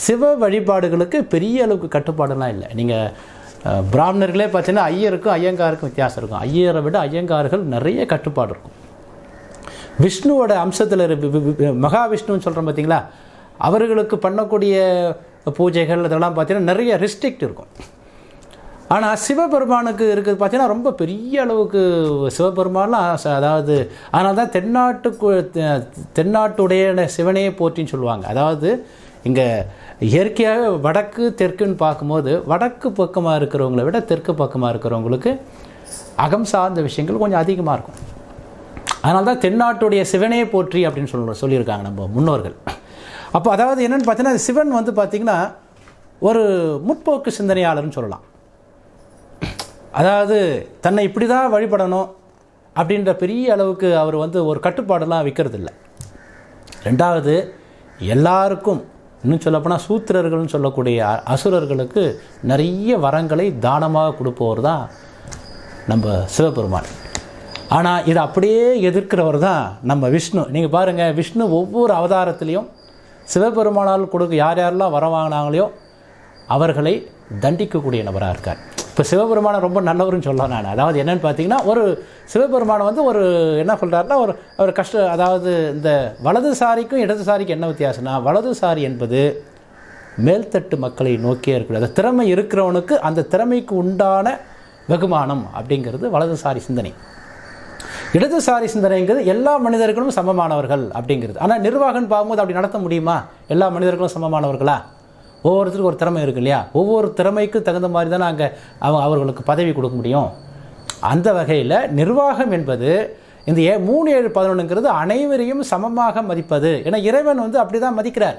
சிவ வழிபாடுகளுக்கு பெரிய அளவுக்கு கட்டுப்பாடுலாம் இல்லை. நீங்கள் பிராமணர்களே பார்த்தீங்கன்னா ஐயருக்கும் ஐயங்காருக்கும் வித்தியாசம் இருக்கும். ஐயரை விட ஐயங்கார்கள் நிறைய கட்டுப்பாடு இருக்கும். விஷ்ணுவோட அம்சத்தில் மகாவிஷ்ணுன்னு சொல்கிறோம் பார்த்தீங்களா, அவர்களுக்கு பண்ணக்கூடிய பூஜைகள் இதெல்லாம் பார்த்தீங்கன்னா நிறைய ரெஸ்ட்ரிக்ட் இருக்கும். ஆனால் சிவபெருமானுக்கு இருக்கிறது பார்த்தீங்கன்னா ரொம்ப பெரிய அளவுக்கு சிவபெருமான்லாம், அதாவது அதனால தான் தென்னாட்டுடைய சிவனையே போற்றின்னு சொல்லுவாங்க. அதாவது இங்கே இயற்கையாக வடக்கு தெற்குன்னு பார்க்கும்போது வடக்கு பக்கமாக இருக்கிறவங்களை விட தெற்கு பக்கமாக இருக்கிறவங்களுக்கு அகம் சார்ந்த விஷயங்கள் கொஞ்சம் அதிகமாக இருக்கும். அதனால தான் தென்னாட்டுடைய சிவனையே போற்றி அப்படின்னு சொல்லியிருக்காங்க நம்ம முன்னோர்கள். அப்போ அதாவது என்னென்னு பார்த்தீங்கன்னா சிவன் வந்து பார்த்திங்கன்னா ஒரு முற்போக்கு சிந்தனையாளர்னு சொல்லலாம். அதாவது தன்னை இப்படி தான் வழிபடணும் அப்படின்ற பெரிய அளவுக்கு அவர் வந்து ஒரு கட்டுப்பாடெல்லாம் வைக்கிறதில்ல. 2வது எல்லாருக்கும், இன்னும் சொல்லப்போனால் சூத்திரர்கள்னு சொல்லக்கூடிய அசுரர்களுக்கு நிறைய வரங்களை தானமாக கொடுப்பவர் தான் நம்ம சிவபெருமான். ஆனால் இதை அப்படியே எதிர்க்கிறவர் தான் நம்ம விஷ்ணு. நீங்கள் பாருங்கள், விஷ்ணு ஒவ்வொரு அவதாரத்திலையும் சிவபெருமானால் யாரெல்லாம் வர வாங்கினாங்களோ அவர்களை தண்டிக்கக்கூடிய நபராக இருக்கார். இப்போ சிவபெருமானை ரொம்ப நல்லவருன்னு சொல்லலாம் நான். அதாவது என்னென்னு பார்த்தீங்கன்னா ஒரு சிவபெருமானை வந்து ஒரு என்ன சொல்கிறாருன்னா ஒரு அதாவது இந்த வலதுசாரிக்கும் இடதுசாரிக்கும் என்ன வித்தியாசம்னா, வலதுசாரி என்பது மேல்தட்டு மக்களை நோக்கியே இருக்கிறது. அந்த திறமை இருக்கிறவனுக்கு அந்த திறமைக்கு உண்டான வெகுமானம் அப்படிங்கிறது வலதுசாரி சிந்தனை. இடதுசாரி சிந்தனைங்கிறது எல்லா மனிதர்களும் சமமானவர்கள் அப்படிங்கிறது. ஆனால் நிர்வாகம் பார்க்கும்போது அப்படி நடத்த முடியுமா? எல்லா மனிதர்களும் சமமானவர்களா? ஒவ்வொருத்தருக்கும் ஒரு திறமை இருக்கு இல்லையா? ஒவ்வொரு திறமைக்கு தகுந்த மாதிரி தானே அங்கே அவர்களுக்கு பதவி கொடுக்க முடியும். அந்த வகையில் நிர்வாகம் என்பது இந்த 3, 7, 11ங்கிறது அனைவரையும் சமமாக மதிப்பது. ஏன்னா இறைவன் வந்து அப்படி தான் மதிக்கிறார்.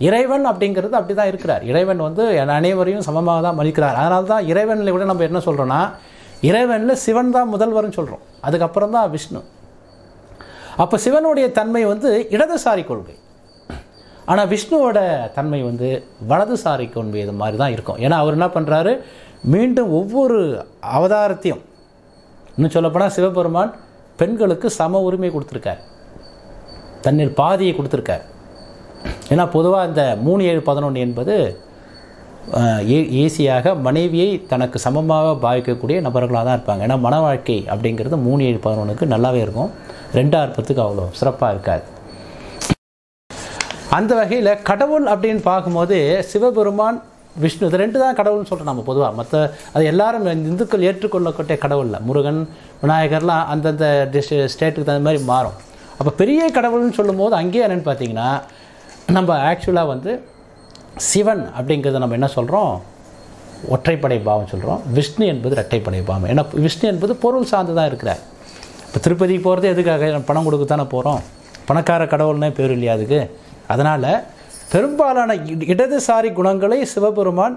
இறைவன் அப்படிங்கிறது அப்படி தான் இருக்கிறார். இறைவன் வந்து அனைவரையும் சமமாக தான் மதிக்கிறார். அதனால தான் இறைவனில் விட நம்ம என்ன சொல்கிறோன்னா, இறைவனில் சிவன் தான் முதல்வர்னு சொல்கிறோம், அதுக்கப்புறம் தான் விஷ்ணு. அப்போ சிவனுடைய தன்மை வந்து இடதுசாரி கொள்கை, ஆனால் விஷ்ணுவோட தன்மை வந்து வலதுசாரி கொள்கை இது மாதிரி தான் இருக்கும். ஏன்னா அவர் என்ன பண்ணுறாரு, மீண்டும் ஒவ்வொரு அவதாரத்தையும், இன்னும் சொல்லப்போனால் சிவபெருமான் பெண்களுக்கு சம உரிமை கொடுத்துருக்கார். தன்னில் பாதியை கொடுத்துருக்கார். ஏன்னா பொதுவாக இந்த 3 7 11 என்பது ஈஸியாக மனைவியை தனக்கு சமமாக பாவிக்கக்கூடிய நபர்களாக தான் இருப்பாங்க. ஏன்னா மன வாழ்க்கை அப்படிங்கிறது 3 7 11க்கு நல்லாவே இருக்கும். 2 6 10க்கு அவ்வளோ சிறப்பாக இருக்காது. அந்த வகையில் கடவுள் அப்படின்னு பார்க்கும்போது சிவபெருமான், விஷ்ணு, இது 2 தான் கடவுள்னு சொல்கிறோம் நம்ம பொதுவாக. மற்ற அது எல்லாரும் இந்துக்கள் ஏற்றுக்கொள்ளக்கூடிய கடவுள் இல்லை. முருகன், விநாயகர்லாம் அந்தந்த ஸ்டேட்டுக்கு தகுந்த மாதிரி மாறும். அப்போ பெரிய கடவுள்னு சொல்லும் போது அங்கேயே என்னென்னு பார்த்தீங்கன்னா, நம்ம ஆக்சுவலாக வந்து சிவன் அப்படிங்கிறத நம்ம என்ன சொல்கிறோம், ஒற்றைப்படை பாவம் சொல்கிறோம். விஷ்ணு என்பது இரட்டைப்படை பாவம். ஏன்னா விஷ்ணு என்பது பொருள் சார்ந்து தான் இருக்கிறார். இப்போ திருப்பதிக்கு போகிறது எதுக்காக? பணம் கொடுக்க தானே போகிறோம். பணக்கார கடவுள்னே பேர் இல்லையா அதுக்கு? அதனால் பெரும்பாலான இடதுசாரி குணங்களை சிவபெருமான்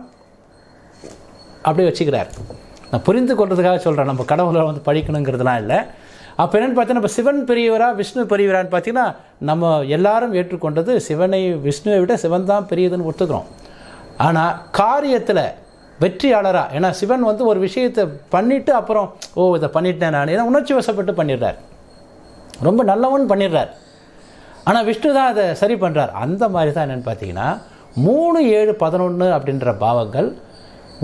அப்படியே வச்சுக்கிறார். நான் புரிந்து கொள்றதுக்காக சொல்கிறேன், நம்ம கடவுளை வந்து படிக்கணுங்கிறதுலாம் இல்லை. அப்போ என்னென்னு பார்த்தீங்கன்னா, இப்போ சிவன் பெரியவரா விஷ்ணு பெரியவரான்னு பார்த்தீங்கன்னா, நம்ம எல்லாரும் ஏற்றுக்கொண்டது சிவனை, விஷ்ணுவை விட சிவன் தான் பெரியதுன்னு ஒத்துக்கிறோம். ஆனால் காரியத்தில் வெற்றியாளராக, ஏன்னா சிவன் வந்து ஒரு விஷயத்தை பண்ணிவிட்டு அப்புறம் இதை பண்ணிட்டேன் நான், ஏன்னா உணர்ச்சி வசப்பட்டு பண்ணிடுறார், ரொம்ப நல்லவன் பண்ணிடுறார். ஆனால் விஷ்ணு தான் அதை சரி பண்ணுறார். அந்த மாதிரி தான் என்னென்னு பார்த்தீங்கன்னா 3 7 11 அப்படின்ற பாவங்கள்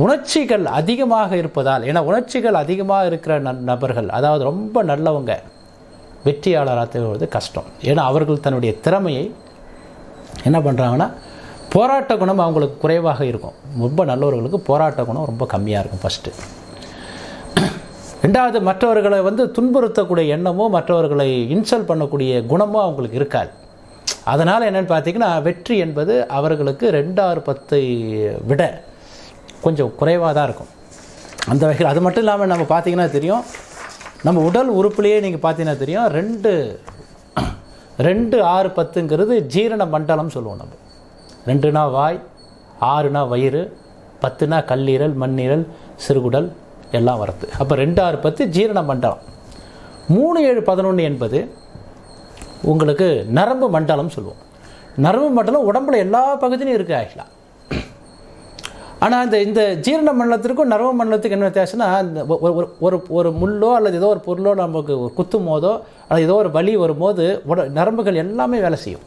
உணர்ச்சிகள் அதிகமாக இருப்பதால், ஏன்னா உணர்ச்சிகள் அதிகமாக இருக்கிற நபர்கள், அதாவது ரொம்ப நல்லவங்க, வெற்றியாளராக தேடுவது கஷ்டம். ஏன்னா அவர்கள் தன்னுடைய திறமையை என்ன பண்ணுறாங்கன்னா, போராட்ட குணம் அவங்களுக்கு குறைவாக இருக்கும். ரொம்ப நல்லவர்களுக்கு போராட்ட குணம் ரொம்ப கம்மியாக இருக்கும் ஃபஸ்ட்டு. 2வது, மற்றவர்களை வந்து துன்புறுத்தக்கூடிய எண்ணமோ மற்றவர்களை இன்சல்ட் பண்ணக்கூடிய குணமோ அவங்களுக்கு இருக்காது. அதனால் என்னென்னு பார்த்தீங்கன்னா, வெற்றி என்பது அவர்களுக்கு 2 6 10 விட கொஞ்சம் குறைவாக தான் இருக்கும். அந்த வகையில் அது மட்டும் இல்லாமல் நம்ம பார்த்திங்கன்னா தெரியும், நம்ம உடல் உறுப்புலேயே நீங்கள் பார்த்தீங்கன்னா தெரியும், 2 6 10ங்கிறது ஜீரண மண்டலம் சொல்லுவோம். நம்ம 2னா வாய், 6னா வயிறு, 10னா கல்லீரல், மண்ணீரல், சிறுகுடல் எல்லாம் வரது. அப்போ 2 6 10 ஜீரண மண்டலம். 3 7 11 என்பது உங்களுக்கு நரம்பு மண்டலம் சொல்லுவோம். நரம்பு மண்டலம் உடம்புல எல்லா பகுதியிலும் இருக்குது ஆக்சுவலாக. ஆனால் இந்த ஜீரண மண்டலத்திற்கும் நரம்பு மண்டலத்துக்கு என்ன வித்தியாசம்னா, ஒரு முள்ளோ அல்லது ஏதோ ஒரு பொருளோ நமக்கு குத்தும் போதோ அல்லது ஏதோ ஒரு வலி வரும்போது நரம்புகள் எல்லாமே வேலை செய்யும்.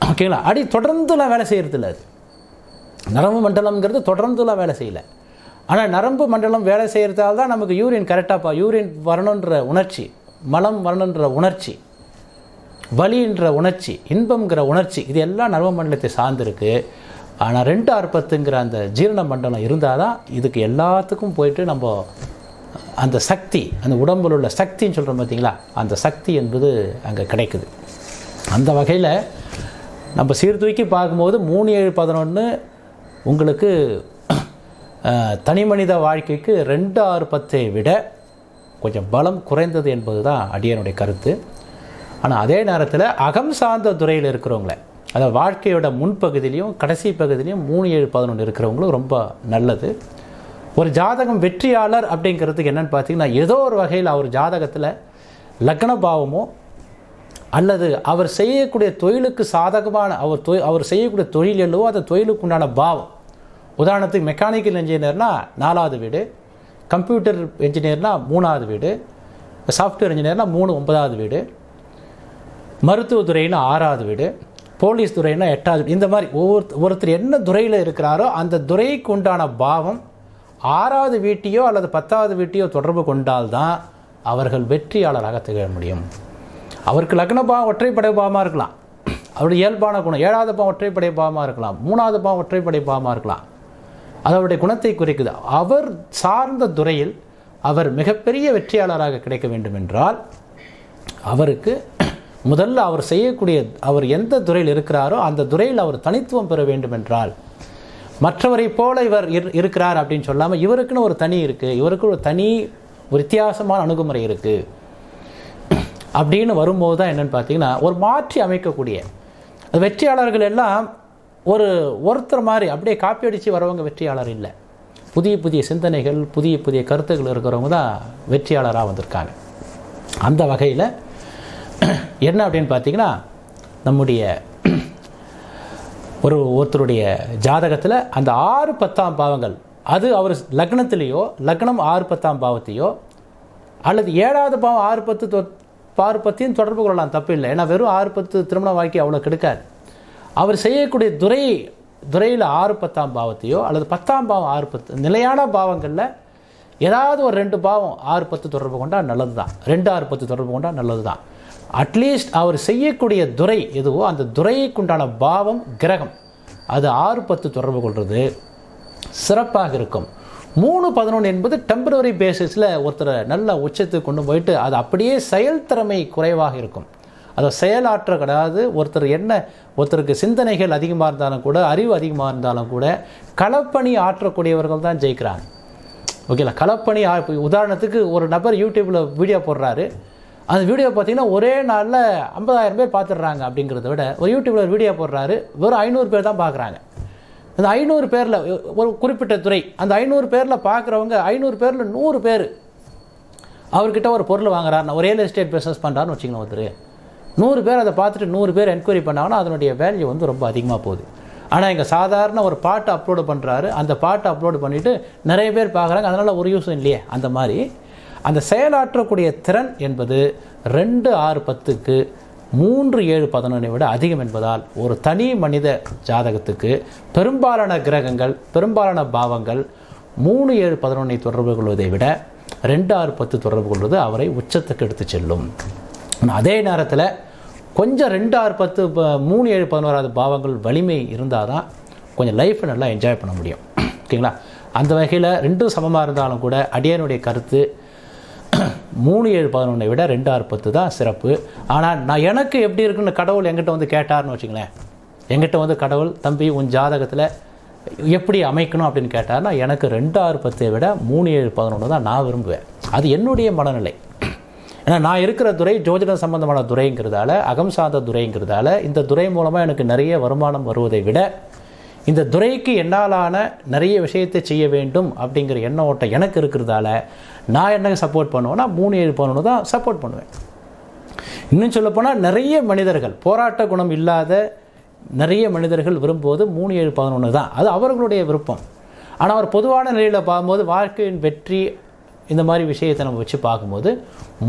ஓகேங்களா? தொடர்ந்துலாம் வேலை செய்கிறது. அது நரம்பு மண்டலம்ங்கிறது தொடர்ந்துலாம் வேலை செய்யலை. ஆனால் நரம்பு மண்டலம் வேலை செய்கிறதால தான் நமக்கு யூரின் கரெக்டாக யூரின் வரணுன்ற உணர்ச்சி, மலம் வரணுன்ற உணர்ச்சி, வலின்ற உணர்ச்சி, இன்பம்ங்கிற உணர்ச்சி, இது எல்லாம் நரம்பு மண்டலத்தை சார்ந்திருக்கு. ஆனால் 2 6 10ங்கிற அந்த ஜீரண மண்டலம் இருந்தால் தான் இதுக்கு எல்லாத்துக்கும் போயிட்டு நம்ம அந்த சக்தி, அந்த உடம்பில் உள்ள சக்தின்னு சொல்கிறோம் பார்த்தீங்களா, அந்த சக்தி என்பது அங்கே கிடைக்குது. அந்த வகையில் நம்ம சீர்தூக்கி பார்க்கும்போது 3 7 11 உங்களுக்கு தனி மனித வாழ்க்கைக்கு 2 6 10ஐ விட கொஞ்சம் பலம் குறைந்தது என்பது தான் அடியனுடைய கருத்து. ஆனால் அதே நேரத்தில் அகம் சார்ந்த துறையில் இருக்கிறவங்கள, அதாவது வாழ்க்கையோட முன்பகுதியிலையும் கடைசி பகுதியிலையும் 3 7 11 இருக்கிறவங்களும் ரொம்ப நல்லது. ஒரு ஜாதகம் வெற்றியாளர் அப்படிங்கிறதுக்கு என்னென்னு பார்த்தீங்கன்னா, ஏதோ ஒரு வகையில் அவர் ஜாதகத்தில் லக்ன பாவமோ அல்லது அவர் செய்யக்கூடிய தொழிலுக்கு சாதகமான அவர் செய்யக்கூடிய தொழில் என்னவோ அந்த தொழிலுக்கு உண்டான பாவம். உதாரணத்துக்கு மெக்கானிக்கல் இன்ஜினியர்னா 4வது வீடு, கம்ப்யூட்டர் இன்ஜினியர்னா 3வது வீடு, சாஃப்ட்வேர் இன்ஜினியர்னா 3 9வது வீடு, மருத்துவத்துறைனா 6வது வீடு, போலீஸ் துறைனா 8வது. இந்த மாதிரி ஒருத்தர் என்ன துறையில் இருக்கிறாரோ அந்த துறைக்கு உண்டான பாவம் 6வது வீட்டையோ அல்லது 10வது வீட்டையோ தொடர்பு கொண்டால்தான் அவர்கள் வெற்றியாளராக திகழ முடியும். அவருக்கு லக்ன பாவம் ஒற்றைப்படை பாவமாக இருக்கலாம், அவருடைய இயல்பான குணம் 7வது பாவம் ஒற்றைப்படை பாவமாக இருக்கலாம், 3வது பாவம் ஒற்றைப்படை பாவமாக இருக்கலாம். அதனுடைய குணத்தை குறிக்குது. அவர் சார்ந்த துறையில் அவர் மிகப்பெரிய வெற்றியாளராக கிடைக்க வேண்டும் என்றால் அவருக்கு முதல்ல அவர் செய்யக்கூடிய, அவர் எந்த துறையில் இருக்கிறாரோ அந்த துறையில் அவர் தனித்துவம் பெற வேண்டும் என்றால், மற்றவரை போல இவர் இருக்கிறார் அப்படின்னு சொல்லாமல் இவருக்குன்னு ஒரு தனி இருக்குது, இவருக்கு ஒரு தனி வித்தியாசமான அணுகுமுறை இருக்குது அப்படின்னு வரும்போது தான் என்னென்னு பார்த்தீங்கன்னா ஒரு மாற்றி அமைக்கக்கூடிய வெற்றியாளர்கள் எல்லாம் ஒருத்தர் மாதிரி அப்படியே காப்பி அடித்து வரவங்க வெற்றியாளர் இல்லை. புதிய புதிய சிந்தனைகள், புதிய புதிய கருத்துக்கள் இருக்கிறவங்க தான் வெற்றியாளராக வந்திருக்காங்க. அந்த வகையில் என்ன அப்படின்னு பார்த்தீங்கன்னா, நம்முடைய ஒருத்தருடைய ஜாதகத்தில் அந்த 6 10ஆம் பாவங்கள், அது அவர் லக்னத்திலேயோ, லக்னம் 6 10ஆம் பாவத்தையோ அல்லது 7வது பாவம் 6 10 6 10 தொடர்பு கொள்ளலாம், தப்பு இல்லை. ஏன்னா வெறும் 6 10 திருமண வாழ்க்கை அவ்வளோ கெடுக்காது. அவர் செய்யக்கூடிய துறையில் 6 10ஆம் பாவத்தையோ அல்லது 10ஆம் பாவம் 6 10 நிலையான பாவங்களில் ஏதாவது ஒரு 2 பாவம் 6 10 தொடர்பு கொண்டால் நல்லது தான். 2 6 10 தொடர்பு கொண்டால் நல்லது தான். அட்லீஸ்ட் அவர் செய்யக்கூடிய துறை எதுவோ அந்த துறைக்குண்டான பாவம் கிரகம் அது 6 10 தொடர்பு கொள்வது சிறப்பாக இருக்கும். 3 11 என்பது டெம்பரரி பேசிஸில் ஒருத்தரை நல்ல உச்சத்துக்கு கொண்டு போயிட்டு அது அப்படியே செயல்திறமை குறைவாக இருக்கும். அதை செயலாற்ற கிடையாது. ஒருத்தருக்கு சிந்தனைகள் அதிகமாக இருந்தாலும் கூட, அறிவு அதிகமாக இருந்தாலும் கூட, களப்பணி ஆற்றக்கூடியவர்கள் தான் ஜெயிக்கிறாங்க. ஓகேங்களா? களப்பணி உதாரணத்துக்கு ஒரு நபர் யூடியூப்பில் வீடியோ போடுறாரு. அந்த வீடியோ பார்த்தீங்கன்னா ஒரே நாளில் 50,000 பேர் பார்த்துடுறாங்க. அப்படிங்கிறத விட ஒரு யூடியூப்பில் வீடியோ போடுறாரு, வெறும் 500 பேர் தான் பார்க்குறாங்க. அந்த 500 பேரில் ஒரு குறிப்பிட்ட துறை, அந்த 500 பேரில் பார்க்குறவங்க 500 பேரில் 100 பேர் அவர்கிட்ட ஒரு பொருள் வாங்குறாருன்னா, ஒரு ரியல் எஸ்டேட் பிஸ்னஸ் பண்ணுறாருன்னு வச்சுக்கலாம். ஒருத்தர் 100 பேர் அதை பார்த்துட்டு 100 பேர் என்கொயரி பண்ணாங்கன்னா அதனுடைய வேல்யூ வந்து ரொம்ப அதிகமாக போகுது. ஆனால் இங்கே சாதாரண ஒரு பாட்டு அப்லோடு பண்ணுறாரு, அந்த பாட்டை அப்லோடு பண்ணிவிட்டு நிறைய பேர் பார்க்குறாங்க, அதனால் ஒரு யூஸும் இல்லையே. அந்த மாதிரி அந்த செயலாற்றக்கூடிய திறன் என்பது 2 6 10க்கு 3 7 11 விட அதிகம் என்பதால் ஒரு தனி மனித ஜாதகத்துக்கு பெரும்பாலான கிரகங்கள், பெரும்பாலான பாவங்கள் 3 7 11 தொடர்பு கொள்வதை விட 2 6 10 தொடர்பு கொள்வது அவரை உச்சத்துக்கு எடுத்து செல்லும். அதே நேரத்தில் கொஞ்சம் 2 6 10 3 7 11 பாவங்கள் வலிமை இருந்தால் தான் கொஞ்சம் லைஃப்பை நல்லா என்ஜாய் பண்ண முடியும். ஓகேங்களா? அந்த வகையில் 2 சமமாக இருந்தாலும் கூட அடியனுடைய கருத்து 3 7 11 விட 2 6 10 தான் சிறப்பு. ஆனால் எனக்கு எப்படி இருக்குன்னு கடவுள் என்கிட்ட வந்து கேட்டார்னு வச்சுங்களேன், என்கிட்ட வந்து கடவுள் தம்பி உன் ஜாதகத்தில் எப்படி அமைக்கணும் அப்படின்னு கேட்டார்னா எனக்கு 2 6 10 விட 3 7 11 தான் நான் விரும்புவேன். அது என்னுடைய மனநிலை. ஏன்னா நான் இருக்கிற துறை ஜோதிடம் சம்பந்தமான துறைங்கிறதால, அகம் சார்ந்த துறைங்கிறதால, இந்த துறை மூலமாக எனக்கு நிறைய வருமானம் வருவதை விட இந்த துறைக்கு என்னாலான நிறைய விஷயத்தை செய்ய வேண்டும் அப்படிங்கிற எண்ண ஓட்டம் எனக்கு இருக்கிறதால நான் என்ன சப்போர்ட் பண்ணுவேன்னா 3 7 11 தான் சப்போர்ட் பண்ணுவேன். இன்னும் சொல்லப்போனால் நிறைய மனிதர்கள், போராட்ட குணம் இல்லாத நிறைய மனிதர்கள் விரும்புவது 3 7 11 தான். அது அவர்களுடைய விருப்பம். ஆனால் அவர் பொதுவான நிலையில் பார்க்கும்போது வாழ்க்கையின் வெற்றி இந்த மாதிரி விஷயத்தை நம்ம வச்சு பார்க்கும்போது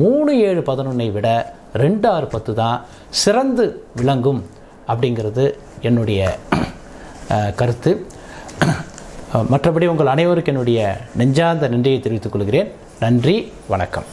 3 7 11 விட 2 6 10 தான் சிறந்து விளங்கும் அப்படிங்கிறது என்னுடைய கருத்து. மற்றபடி உங்கள் அனைவருக்கும் என்னுடைய நெஞ்சார்ந்த நன்றியை தெரிவித்துக் கொள்கிறேன். நன்றி, வணக்கம்.